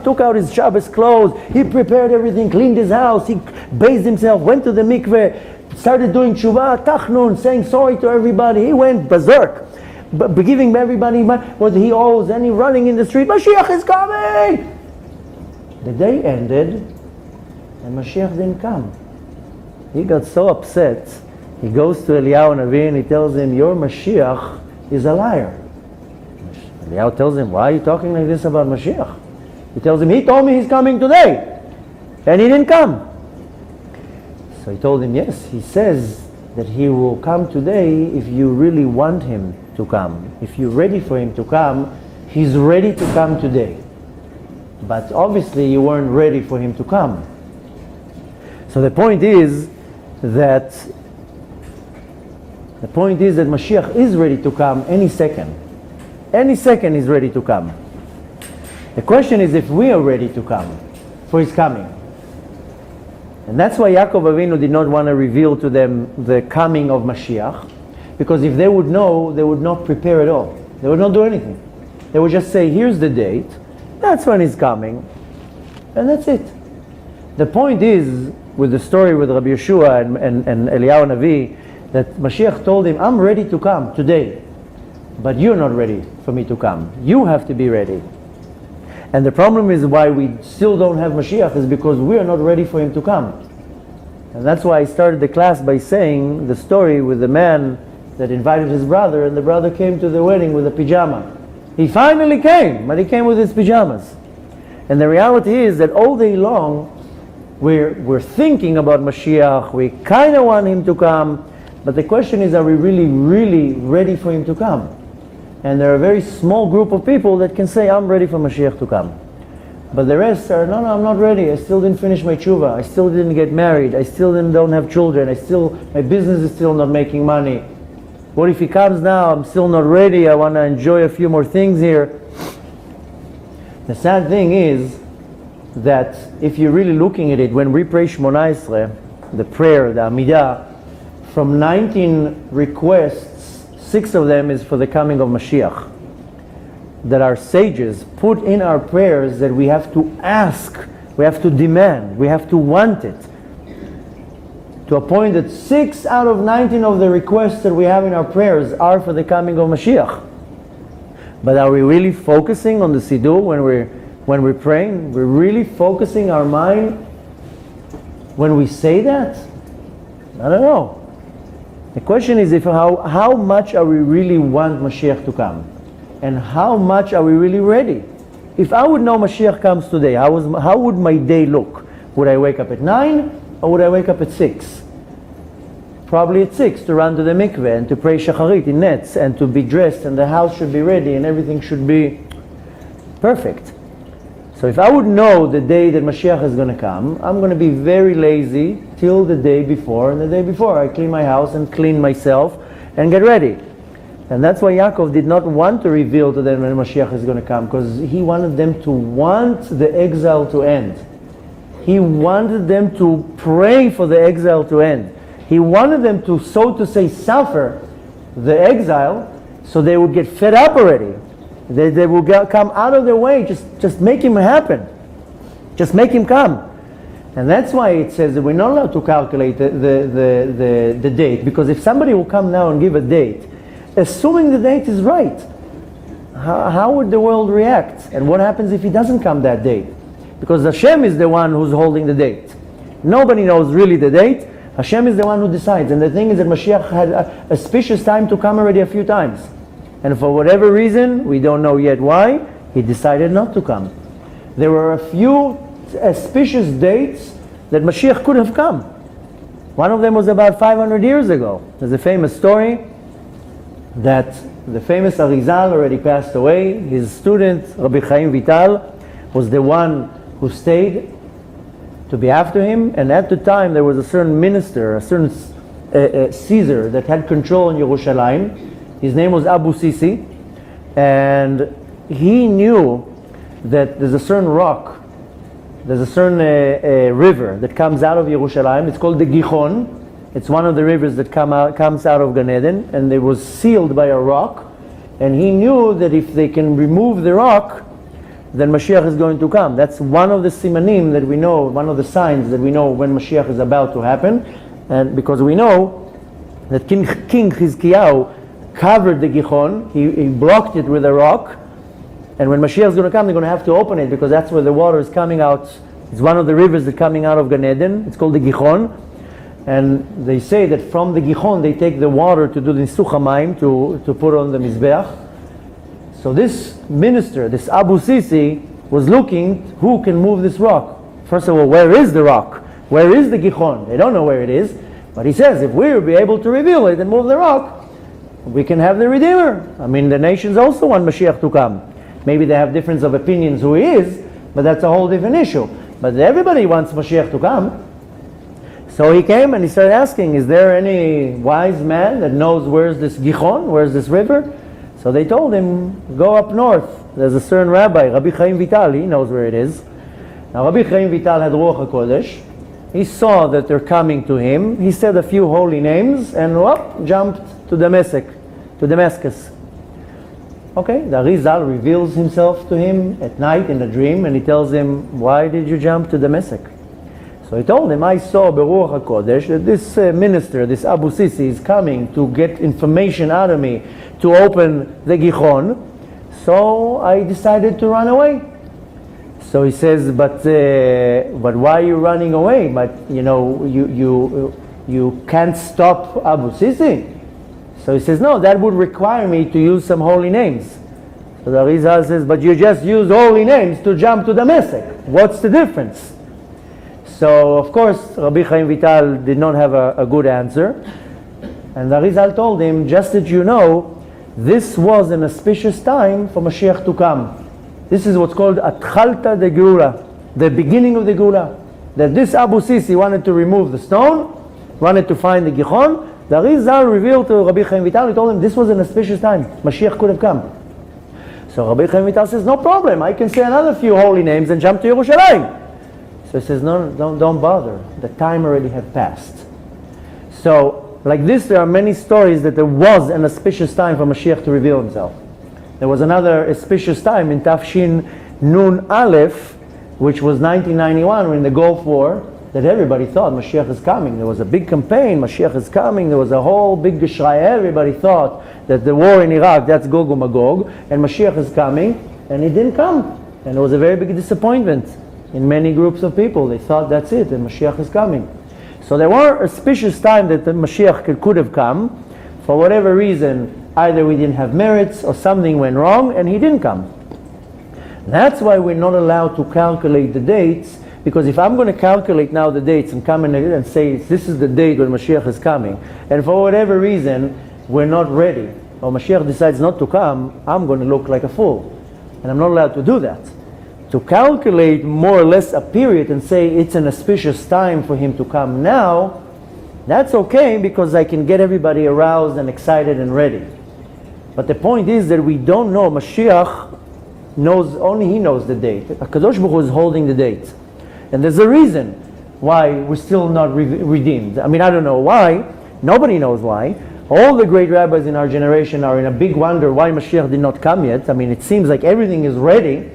took out his Shabbos clothes, he prepared everything, cleaned his house, he bathed himself, went to the mikveh, started doing tshuva, tachnun, saying sorry to everybody. He went berserk, giving everybody what he owes, and he running in the street, Mashiach is coming! The day ended, and Mashiach didn't come. He got so upset. He goes to Eliyahu Navi and he tells him, your Mashiach is a liar. Eliyahu tells him, why are you talking like this about Mashiach? He tells him, he told me he's coming today. And he didn't come. So he told him, yes, he says that he will come today if you really want him to come. If you're ready for him to come, he's ready to come today. But obviously you weren't ready for him to come. So the point is that Mashiach is ready to come any second. Any second he's ready to come. The question is if we are ready to come for his coming. And that's why Yaakov Avinu did not want to reveal to them the coming of Mashiach, because if they would know, they would not prepare at all. They would not do anything. They would just say, here's the date, that's when he's coming, and that's it. The point is, with the story with Rabbi Yeshua and Eliyahu Navi, that Mashiach told him, I'm ready to come today, but you're not ready for me to come. You have to be ready. And the problem is why we still don't have Mashiach is because we are not ready for him to come. And that's why I started the class by saying the story with the man that invited his brother, and the brother came to the wedding with a pajama. He finally came, but he came with his pajamas. And the reality is that all day long we're thinking about Mashiach, we kind of want him to come, but the question is, are we really, really ready for him to come? And there are a very small group of people that can say, I'm ready for Mashiach to come. But the rest are, no, I'm not ready. I still didn't finish my tshuva. I still didn't get married. I still don't have children. My business is still not making money. What if he comes now? I'm still not ready. I want to enjoy a few more things here. The sad thing is that if you're really looking at it, when we pray Shmona Esrei, the prayer, the Amidah, from 19 requests, 6 of them is for the coming of Mashiach. That our sages put in our prayers that we have to ask, we have to demand, we have to want it. To a point that 6 out of 19 of the requests that we have in our prayers are for the coming of Mashiach. But are we really focusing on the Siddur when we're praying? We're really focusing our mind when we say that? I don't know. The question is how much are we really want Mashiach to come? And how much are we really ready? If I would know Mashiach comes today, how would my day look? Would I wake up at 9 or would I wake up at 6? Probably at 6 to run to the mikveh and to pray shacharit in nets and to be dressed and the house should be ready and everything should be perfect. So if I would know the day that Mashiach is going to come, I'm going to be very lazy till the day before, and the day before I clean my house and clean myself and get ready. And that's why Yaakov did not want to reveal to them when Mashiach is going to come, because he wanted them to want the exile to end. He wanted them to pray for the exile to end. He wanted them to, so to say, suffer the exile so they would get fed up already. They will come out of their way. Just make him happen. Just make him come. And that's why it says that we're not allowed to calculate the date. Because if somebody will come now and give a date, assuming the date is right, how would the world react? And what happens if he doesn't come that date? Because Hashem is the one who's holding the date. Nobody knows really the date. Hashem is the one who decides. And the thing is that Mashiach had a auspicious time to come already a few times. And for whatever reason, we don't know yet why, he decided not to come. There were a few auspicious dates that Mashiach could have come. One of them was about 500 years ago. There's a famous story that the famous Arizal already passed away. His student, Rabbi Chaim Vital, was the one who stayed to be after him. And at the time, there was a certain minister, a certain Caesar that had control in Yerushalayim. His name was Abu Sisi, and he knew that there's a certain rock, there's a certain river that comes out of Yerushalayim. It's called the Gihon. It's one of the rivers that comes out of Gan Eden, and it was sealed by a rock. And he knew that if they can remove the rock, then Mashiach is going to come. That's one of the simanim that we know, one of the signs that we know when Mashiach is about to happen. And because we know that King Chizkiyahu covered the Gihon, he blocked it with a rock, and when Mashiach is going to come, they're going to have to open it, because that's where the water is coming out. It's one of the rivers that coming out of Gan Eden. It's called the Gihon, and they say that from the Gihon they take the water to do the Nisuch HaMayim, to put on the Mizbeach. So this minister, this Abu Sisi, was looking who can move this rock. First of all, where is the rock? Where is the Gihon? They don't know where it is, but he says if we will be able to reveal it and move the rock, we can have the Redeemer. I mean, the nations also want Mashiach to come. Maybe they have difference of opinions who he is, but that's a whole different issue. But everybody wants Mashiach to come. So he came and he started asking, is there any wise man that knows where's this Gihon, where's this river? So they told him, go up north. There's a certain rabbi, Rabbi Chaim Vital, he knows where it is. Now Rabbi Chaim Vital had Ruach HaKodesh. He saw that they're coming to him. He said a few holy names and jumped to Damascus. Okay, the Arizal reveals himself to him at night in a dream, and he tells him, why did you jump to Damascus? So he told him, I saw Beruach HaKodesh that this minister, this Abu Sisi, is coming to get information out of me to open the Gihon, so I decided to run away. So he says, but why are you running away? But you can't stop Abu Sisi. So he says, no, that would require me to use some holy names. So the Arizal says, but you just use holy names to jump to Damascus. What's the difference? So of course, Rabbi Chaim Vital did not have a good answer. And the Arizal told him, just that you know, this was an auspicious time for Mashiach to come. This is what's called Atchalta de Geula, the beginning of the Geula. That this Abu Sisi wanted to remove the stone, wanted to find the Gichon. The Arizal revealed to Rabbi Chaim Vital, he told him this was an auspicious time. Mashiach could have come. So Rabbi Chaim Vital says, no problem, I can say another few holy names and jump to Yerushalayim. So he says, no, don't bother. The time already had passed. So, like this, there are many stories that there was an auspicious time for Mashiach to reveal himself. There was another auspicious time in Tafshin Nun Aleph, which was 1991, in the Gulf War, that everybody thought Mashiach is coming. There was a big campaign, Mashiach is coming. There was a whole big geshraya. Everybody thought that the war in Iraq, that's Gog and Magog, and Mashiach is coming, and he didn't come. And it was a very big disappointment in many groups of people. They thought that's it, and Mashiach is coming. So there were auspicious time that the Mashiach could have come. For whatever reason, either we didn't have merits or something went wrong, and he didn't come. That's why we're not allowed to calculate the dates, because if I'm going to calculate now the dates and come in and say this is the date when Mashiach is coming, and for whatever reason we're not ready, or Mashiach decides not to come, I'm going to look like a fool. And I'm not allowed to do that. To calculate more or less a period and say it's an auspicious time for him to come now, that's okay, because I can get everybody aroused and excited and ready. But the point is that we don't know. Mashiach knows, only he knows the date. HaKadosh Baruch Hu is holding the date. And there's a reason why we're still not redeemed. I mean, I don't know why. Nobody knows why. All the great rabbis in our generation are in a big wonder why Mashiach did not come yet. I mean, it seems like everything is ready.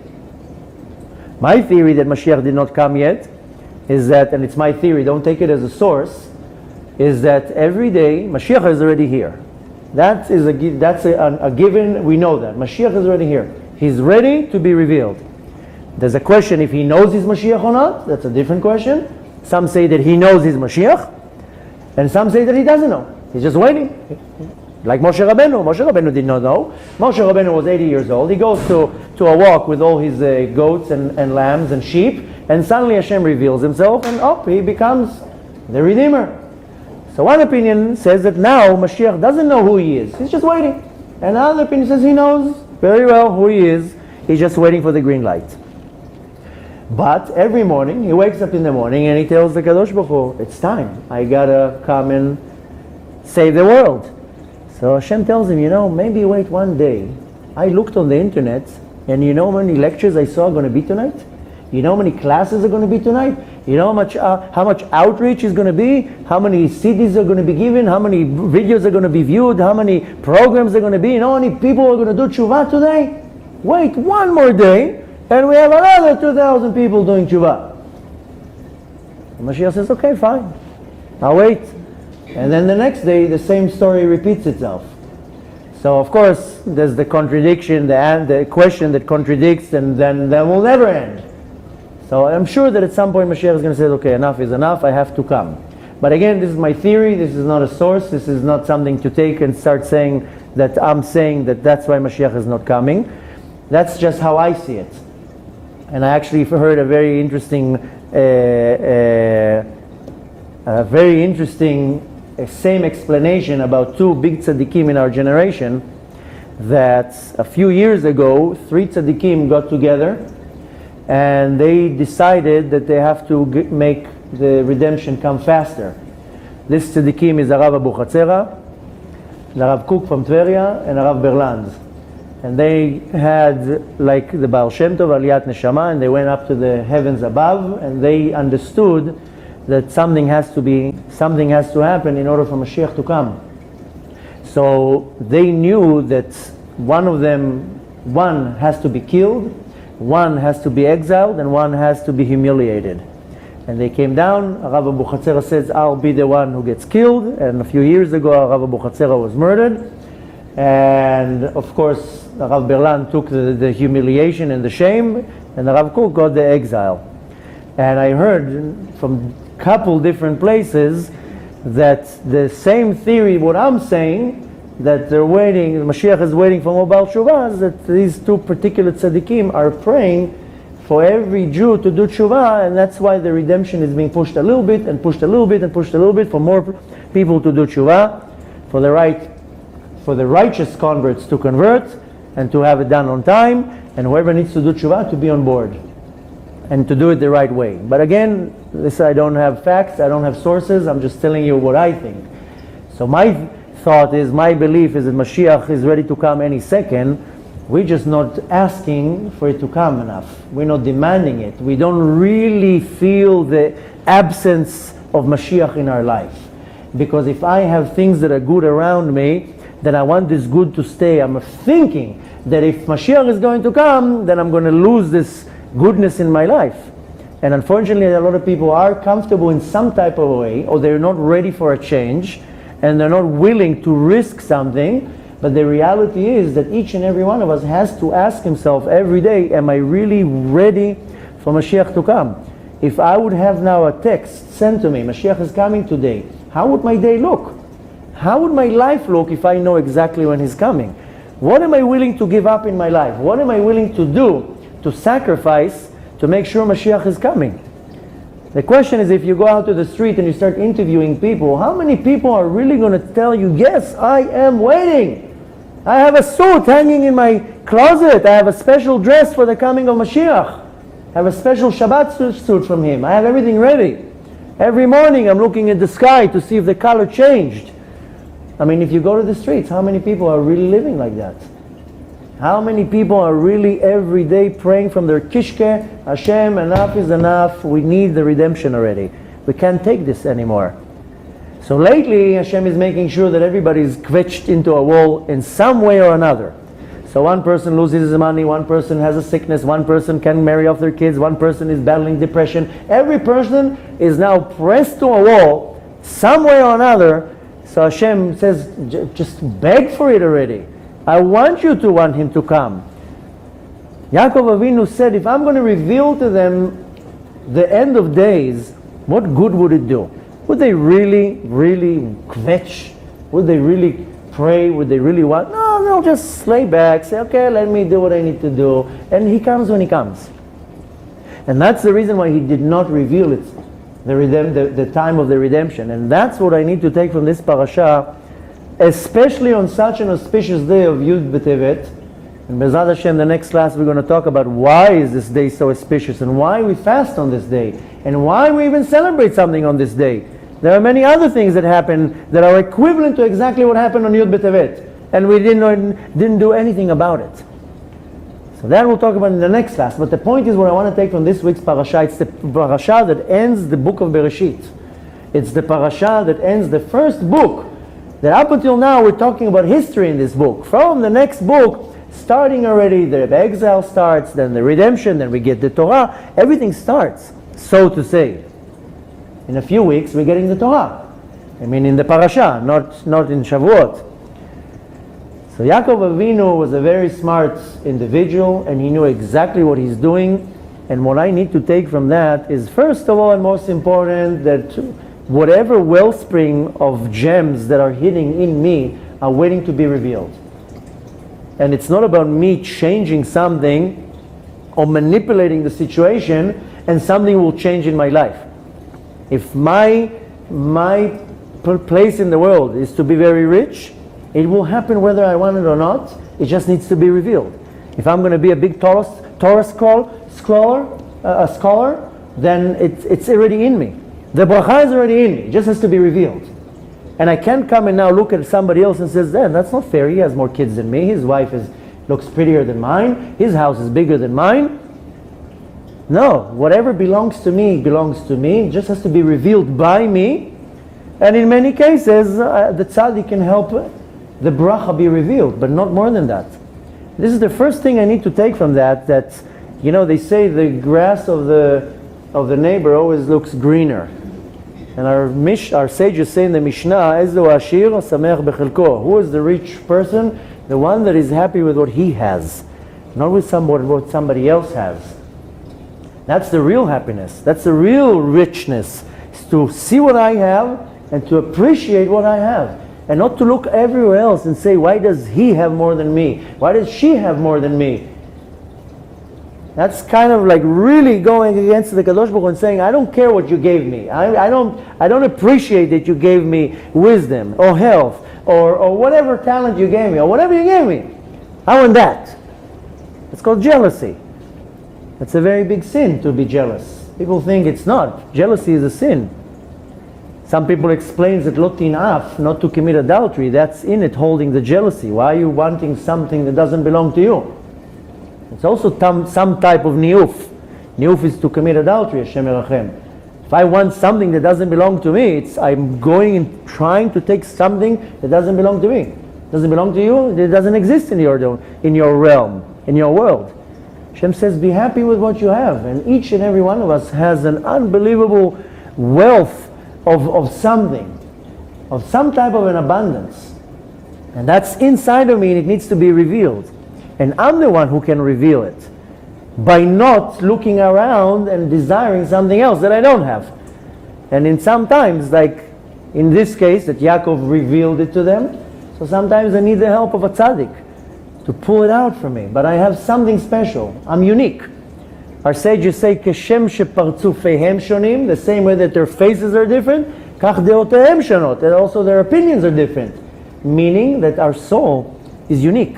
My theory that Mashiach did not come yet is that, and it's my theory, don't take it as a source, is that every day Mashiach is already here. That's a given, we know that. Mashiach is already here. He's ready to be revealed. There's a question if he knows he's Mashiach or not. That's a different question. Some say that he knows he's Mashiach, and some say that he doesn't know. He's just waiting. Like Moshe Rabbeinu. Moshe Rabbeinu did not know. Moshe Rabbeinu was 80 years old. He goes to a walk with all his goats and lambs and sheep, and suddenly Hashem reveals himself, and he becomes the Redeemer. So one opinion says that now Mashiach doesn't know who he is. He's just waiting. And another opinion says he knows very well who he is. He's just waiting for the green light. But every morning, he wakes up in the morning and he tells the Kadosh Baruch Hu, it's time. I gotta come and save the world. So Hashem tells him, maybe wait one day. I looked on the internet, and you know how many lectures I saw are going to be tonight? You know how many classes are going to be tonight? You know how much outreach is going to be? How many CDs are going to be given? How many videos are going to be viewed? How many programs are going to be? You know how many people are going to do tshuva today? Wait one more day, and we have another 2,000 people doing tshuva. And Mashiach says, okay, fine. I'll wait. And then the next day, the same story repeats itself. So, of course, there's the contradiction, the question that contradicts, and then that will never end. So I'm sure that at some point Mashiach is going to say, okay, enough is enough, I have to come. But again, this is my theory, this is not a source, this is not something to take and start saying that I'm saying that that's why Mashiach is not coming. That's just how I see it. And I actually heard a very interesting same explanation about two big tzaddikim in our generation, that a few years ago 3 tzaddikim got together and they decided that they have to make the redemption come faster. This tzaddikim is Arav Abu Chatzera, the Rav Kook from Tveria, and Arav Berland. And they had like the Baal Shem Tov, Aliyat Neshama, and they went up to the heavens above, and they understood that something has to happen in order for Mashiach to come. So they knew that one has to be killed, one has to be exiled, and one has to be humiliated. And they came down. Rav Abu Chatzera says, I'll be the one who gets killed. And a few years ago, Rav Abu Chatzera was murdered. And of course, Rav Berlan took the humiliation and the shame, and Rav Kook got the exile. And I heard from couple different places that the same theory, what I'm saying, that they're waiting, Mashiach is waiting for Mobal Tshuva, is that these two particular tzaddikim are praying for every Jew to do tshuva, and that's why the redemption is being pushed a little bit, and pushed a little bit, and pushed a little bit, for more people to do tshuva, for the righteous converts to convert, and to have it done on time, and whoever needs to do tshuva to be on board and to do it the right way. But again, this I don't have facts, I don't have sources, I'm just telling you what I think. So my thought is, my belief is that Mashiach is ready to come any second. We're just not asking for it to come enough. We're not demanding it. We don't really feel the absence of Mashiach in our life. Because if I have things that are good around me, then I want this good to stay. I'm thinking that if Mashiach is going to come, then I'm going to lose this goodness in my life. And unfortunately, a lot of people are comfortable in some type of way, or they're not ready for a change, and they're not willing to risk something. But the reality is that each and every one of us has to ask himself every day, am I really ready for Mashiach to come? If I would have now a text sent to me, Mashiach is coming today, how would my day look? How would my life look if I know exactly when he's coming? What am I willing to give up in my life? What am I willing to do, to sacrifice, to make sure Mashiach is coming? The question is, if you go out to the street and you start interviewing people, how many people are really going to tell you, yes, I am waiting. I have a suit hanging in my closet. I have a special dress for the coming of Mashiach. I have a special Shabbat suit from him. I have everything ready. Every morning I'm looking at the sky to see if the color changed. I mean, if you go to the streets, how many people are really living like that? How many people are really every day praying from their kishke, Hashem, enough is enough, we need the redemption already. We can't take this anymore. So lately, Hashem is making sure that everybody is quetched into a wall in some way or another. So one person loses his money, one person has a sickness, one person can't marry off their kids, one person is battling depression. Every person is now pressed to a wall, some way or another. So Hashem says, just beg for it already. I want you to want him to come. Yaakov Avinu said, if I'm going to reveal to them the end of days, what good would it do? Would they really kvetch? Would they really pray? Would they really want? No, they'll just lay back, say, okay, let me do what I need to do. And he comes when he comes. And that's the reason why he did not reveal it, the time of the redemption. And that's what I need to take from this parasha, especially on such an auspicious day of Yud B'Tevet. And B'ezrat Hashem, the next class we're going to talk about why is this day so auspicious, and why we fast on this day, and why we even celebrate something on this day. There are many other things that happen that are equivalent to exactly what happened on Yud B'Tevet, and we didn't do anything about it. So that we'll talk about in the next class. But the point is, what I want to take from this week's parasha, it's the parasha that ends the book of Bereshit. It's the parasha that ends the first book. That up until now we're talking about history in this book. From the next book, starting already, the exile starts, then the redemption, then we get the Torah. Everything starts, so to say. In a few weeks, we're getting the Torah. I mean, in the parasha, not in Shavuot. So Yaakov Avinu was a very smart individual, and he knew exactly what he's doing. And what I need to take from that is, first of all, and most important, that whatever wellspring of gems that are hidden in me are waiting to be revealed. And it's not about me changing something or manipulating the situation and something will change in my life. If my place in the world is to be very rich, it will happen whether I want it or not. It just needs to be revealed. If I'm going to be a big Torah scholar, then it's already in me. The bracha is already in me. It just has to be revealed. And I can't come and now look at somebody else and says, that's not fair. He has more kids than me. His wife looks prettier than mine. His house is bigger than mine. No, whatever belongs to me belongs to me. It just has to be revealed by me. And in many cases, the tzaddik can help the bracha be revealed, but not more than that. This is the first thing I need to take from that, they say the grass of the neighbor always looks greener. And our sages say in the Mishnah, Ezo ashir sameach bechelko. Who is the rich person? The one that is happy with what he has, not with what somebody else has. That's the real happiness. That's the real richness. Is to see what I have and to appreciate what I have. And not to look everywhere else and say, why does he have more than me? Why does she have more than me? That's kind of like really going against the Kadosh Baruch Hu and saying, I don't care what you gave me. I don't appreciate that you gave me wisdom or health or whatever talent you gave me or whatever you gave me. I want that. It's called jealousy. It's a very big sin to be jealous. People think it's not. Jealousy is a sin. Some people explain that lo tin'af, not to commit adultery, that's in it holding the jealousy. Why are you wanting something that doesn't belong to you? It's also some type of niuf. Niuf is to commit adultery, Hashem Yerachem. If I want something that doesn't belong to me, I'm going and trying to take something that doesn't belong to me. It doesn't belong to you, it doesn't exist in your realm, in your world. Hashem says, be happy with what you have. And each and every one of us has an unbelievable wealth of something, of some type of an abundance. And that's inside of me and it needs to be revealed. And I'm the one who can reveal it by not looking around and desiring something else that I don't have. And in sometimes, like in this case, that Yaakov revealed it to them, so sometimes I need the help of a tzaddik to pull it out from me. But I have something special. I'm unique. Our sages say, Keshem shepartzufeihem shonim, the same way that their faces are different, kach deotehem shonot, and also their opinions are different. Meaning that our soul is unique.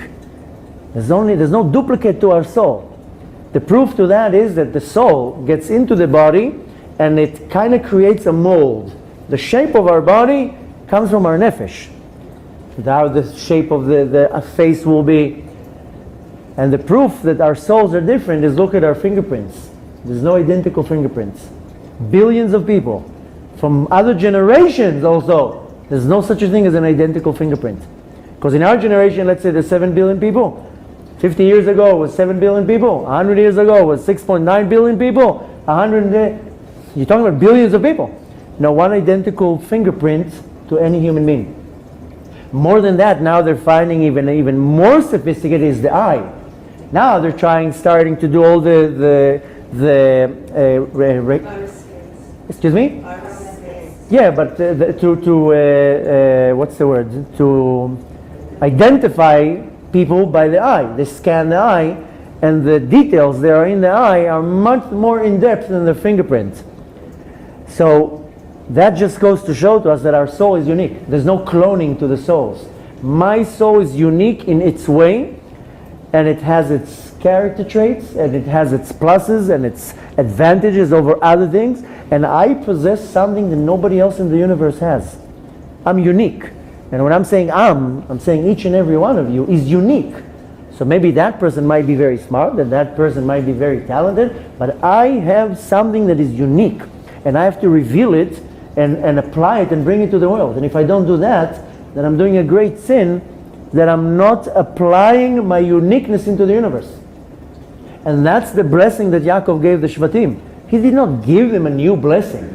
There's no duplicate to our soul. The proof to that is that the soul gets into the body and it kind of creates a mold. The shape of our body comes from our nefesh. How the shape of the face will be. And the proof that our souls are different is look at our fingerprints. There's no identical fingerprints. Billions of people from other generations also. There's no such a thing as an identical fingerprint. Because in our generation, let's say there's 7 billion people. 50 years ago it was 7 billion people. 100 years ago it was 6.9 billion people. 100, you're talking about billions of people. No one identical fingerprint to any human being. More than that, now they're finding even more sophisticated is the eye. Now they're starting to do all excuse me? Yeah, but what's the word? To identify people by the eye. They scan the eye, and the details that are in the eye are much more in depth than the fingerprint. So that just goes to show to us that our soul is unique. There's no cloning to the souls. My soul is unique in its way, and it has its character traits, and it has its pluses and its advantages over other things, and I possess something that nobody else in the universe has. I'm unique. And when I'm saying I'm saying each and every one of you is unique. So maybe that person might be very smart, and that person might be very talented, but I have something that is unique, and I have to reveal it and apply it and bring it to the world. And if I don't do that, then I'm doing a great sin, that I'm not applying my uniqueness into the universe. And that's the blessing that Yaakov gave the Shvatim. He did not give them a new blessing.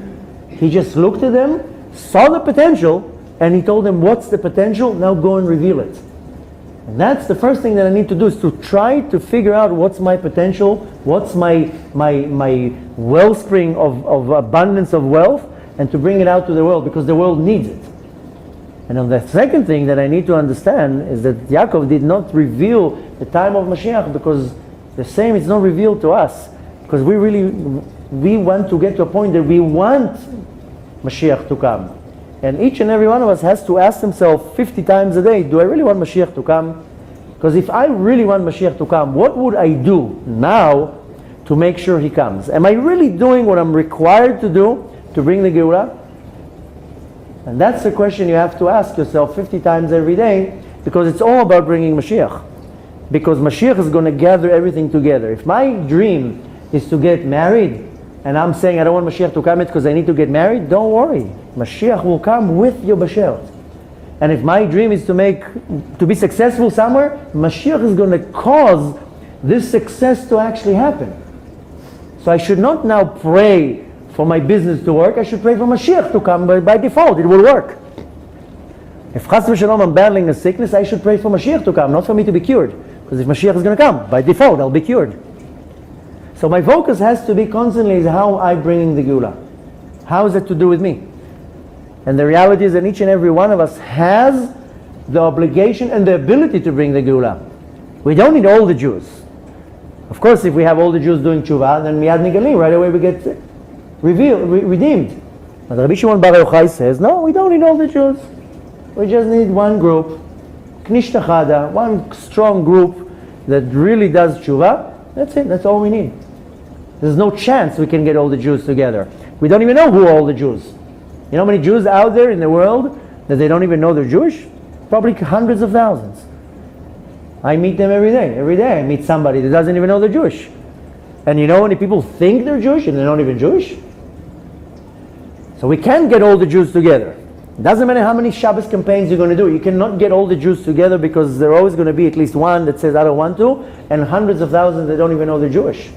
He just looked at them, saw the potential, and he told them, what's the potential? Now go and reveal it. And that's the first thing that I need to do, is to try to figure out what's my potential, what's my wellspring of abundance of wealth, and to bring it out to the world, because the world needs it. And then the second thing that I need to understand is that Yaakov did not reveal the time of Mashiach, because the same is not revealed to us. Because we want to get to a point that we want Mashiach to come. And each and every one of us has to ask himself 50 times a day, do I really want Mashiach to come? Because if I really want Mashiach to come, what would I do now to make sure he comes? Am I really doing what I'm required to do to bring the Geulah? And that's the question you have to ask yourself 50 times every day, because it's all about bringing Mashiach. Because Mashiach is going to gather everything together. If my dream is to get married, and I'm saying I don't want Mashiach to come yet because I need to get married, don't worry. Mashiach will come with your bashert. And if my dream is to be successful somewhere, Mashiach is going to cause this success to actually happen. So I should not now pray for my business to work, I should pray for Mashiach to come by default. It will work. If chas v'shalom I'm battling a sickness, I should pray for Mashiach to come, not for me to be cured. Because if Mashiach is going to come, by default I'll be cured. So my focus has to be constantly is how I'm bringing the Geulah. How is it to do with me? And the reality is that each and every one of us has the obligation and the ability to bring the Geulah. We don't need all the Jews. Of course, if we have all the Jews doing tshuva, then miyad nigalim, right away we get redeemed. But Rabbi Shimon Bar Yochai says, no, we don't need all the Jews. We just need one group, Knishta Chada, one strong group that really does tshuva, that's it, that's all we need. There's no chance we can get all the Jews together. We don't even know who are all the Jews. You know how many Jews out there in the world that they don't even know they're Jewish? Probably hundreds of thousands. I meet them every day. Every day I meet somebody that doesn't even know they're Jewish. And you know how many people think they're Jewish and they're not even Jewish? So we can't get all the Jews together. It doesn't matter how many Shabbos campaigns you're going to do. You cannot get all the Jews together because there are always going to be at least one that says, I don't want to, and hundreds of thousands that don't even know they're Jewish.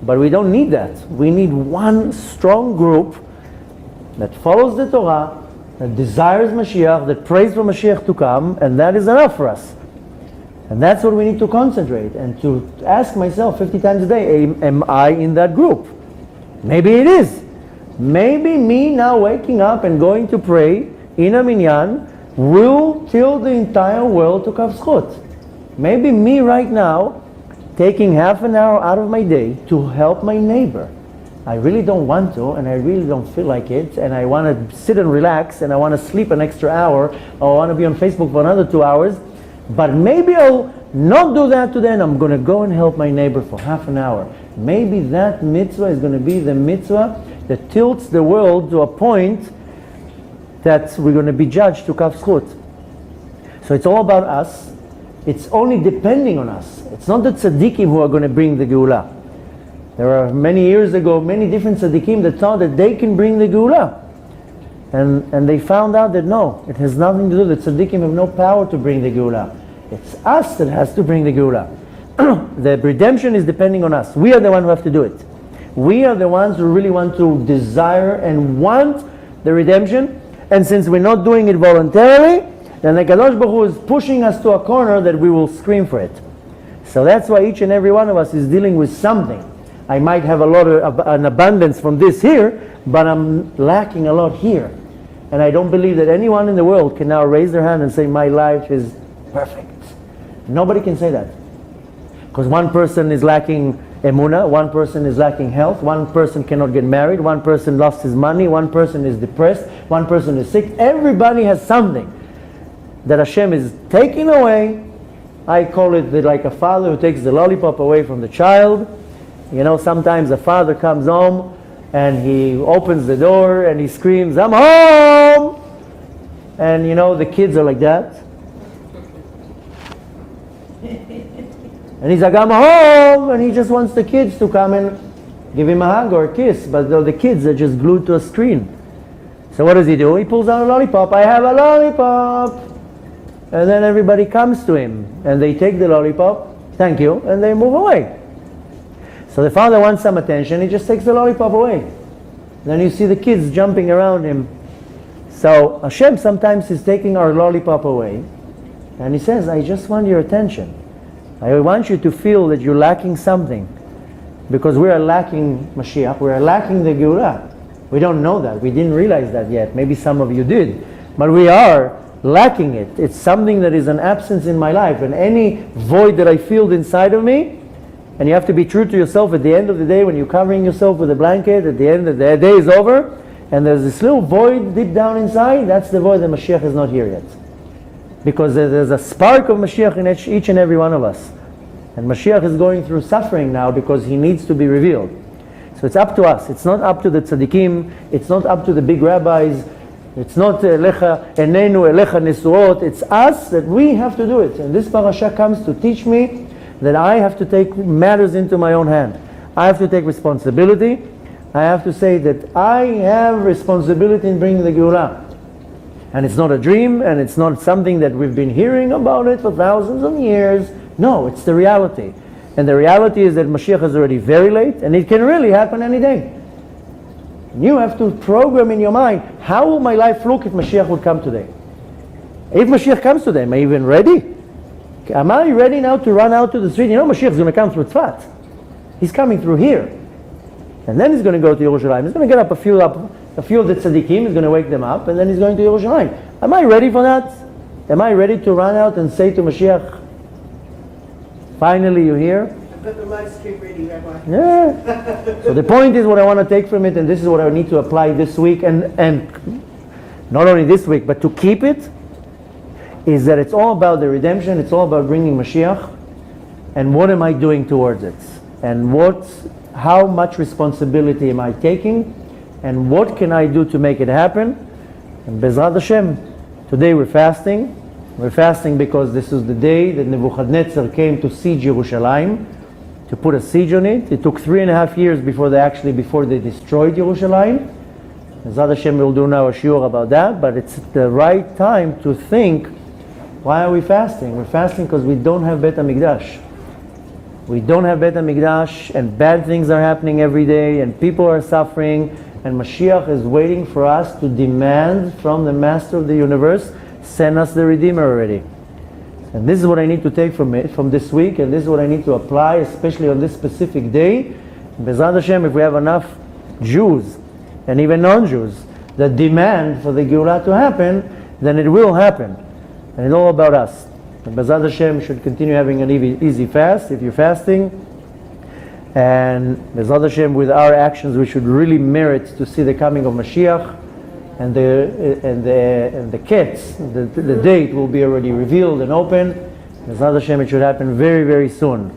But we don't need that. We need one strong group that follows the Torah, that desires Mashiach, that prays for Mashiach to come, and that is enough for us. And that's what we need to concentrate and to ask myself 50 times a day, am I in that group? Maybe it is. Maybe me now waking up and going to pray in a minyan will tilt the entire world to Kav Zchut. Maybe me right now taking half an hour out of my day to help my neighbor. I really don't want to, and I really don't feel like it, and I want to sit and relax, and I want to sleep an extra hour, or I want to be on Facebook for another 2 hours, but maybe I'll not do that today, and I'm going to go and help my neighbor for half an hour. Maybe that mitzvah is going to be the mitzvah that tilts the world to a point that we're going to be judged to Kav Zchut. So it's all about us. It's only depending on us. It's not the tzaddikim who are going to bring the Geulah. There are many years ago, many different tzaddikim that thought that they can bring the Geulah. And they found out that no, it has nothing to do, the tzaddikim have no power to bring the Geulah. It's us that has to bring the Geulah. The redemption is depending on us. We are the ones who have to do it. We are the ones who really want to desire and want the redemption. And since we're not doing it voluntarily, then the Kadosh Baruch Hu is pushing us to a corner that we will scream for it. So that's why each and every one of us is dealing with something. I might have a lot of an abundance from this here, but I'm lacking a lot here. And I don't believe that anyone in the world can now raise their hand and say, my life is perfect. Nobody can say that. Because one person is lacking emunah, one person is lacking health, one person cannot get married, one person lost his money, one person is depressed, one person is sick. Everybody has something that Hashem is taking away. I call it like a father who takes the lollipop away from the child. You know, sometimes a father comes home and he opens the door and he screams, I'm home! And you know, the kids are like that. And he's like, I'm home! And he just wants the kids to come and give him a hug or a kiss. But the kids are just glued to a screen. So what does he do? He pulls out a lollipop. I have a lollipop! And then everybody comes to him. And they take the lollipop, thank you, and they move away. So the father wants some attention, he just takes the lollipop away. Then you see the kids jumping around him. So Hashem sometimes is taking our lollipop away. And he says, I just want your attention. I want you to feel that you're lacking something. Because we are lacking Mashiach, we are lacking the Geulah. We don't know that, we didn't realize that yet. Maybe some of you did. But we are lacking it. It's something that is an absence in my life. And any void that I feel inside of me, and you have to be true to yourself at the end of the day when you're covering yourself with a blanket, at the end of the day is over, and there's this little void deep down inside, that's the void that Mashiach is not here yet. Because there's a spark of Mashiach in each and every one of us. And Mashiach is going through suffering now because he needs to be revealed. So it's up to us. It's not up to the tzaddikim. It's not up to the big rabbis. It's not elecha enenu elecha nesuot. It's us that we have to do it. And this parasha comes to teach me that I have to take matters into my own hand. I have to take responsibility. I have to say that I have responsibility in bringing the Geulah. And it's not a dream, and it's not something that we've been hearing about it for thousands of years. No, it's the reality. And the reality is that Mashiach is already very late, and it can really happen any day. You have to program in your mind, how will my life look if Mashiach would come today? If Mashiach comes today, am I even ready? Am I ready now to run out to the street? You know Mashiach is going to come through Tzfat. He's coming through here. And then he's going to go to Yerushalayim. He's going to get up a few of the tzaddikim, he's going to wake them up, and then he's going to Yerushalayim. Am I ready for that? Am I ready to run out and say to Mashiach, finally you're here? I put the live stream ready, Rabbi. Yeah. So the point is what I want to take from it, and this is what I need to apply this week, and not only this week, but to keep it, is that it's all about the redemption, it's all about bringing Mashiach. and what am I doing towards it? And how much responsibility am I taking? And what can I do to make it happen? And Bezrat Hashem, today we're fasting. We're fasting because this is the day that Nebuchadnezzar came to siege Yerushalayim, to put a siege on it. It took 3.5 years before they destroyed Yerushalayim. Bezrat Hashem will do now a shiur about that, but it's the right time to think, why are we fasting? We're fasting because we don't have Beit HaMikdash. We don't have Beit HaMikdash, and bad things are happening every day, and people are suffering, and Mashiach is waiting for us to demand from the Master of the universe, send us the Redeemer already. And this is what I need to take from it, from this week, and this is what I need to apply, especially on this specific day. Bezrat Hashem, if we have enough Jews, and even non-Jews, that demand for the Geulah to happen, then it will happen. And it's all about us. And Bezrat Hashem should continue having an easy fast, if you're fasting. And Bezrat Hashem, with our actions, we should really merit to see the coming of Mashiach. And the kets, the date will be already revealed and open. Bezrat Hashem, it should happen very, very soon.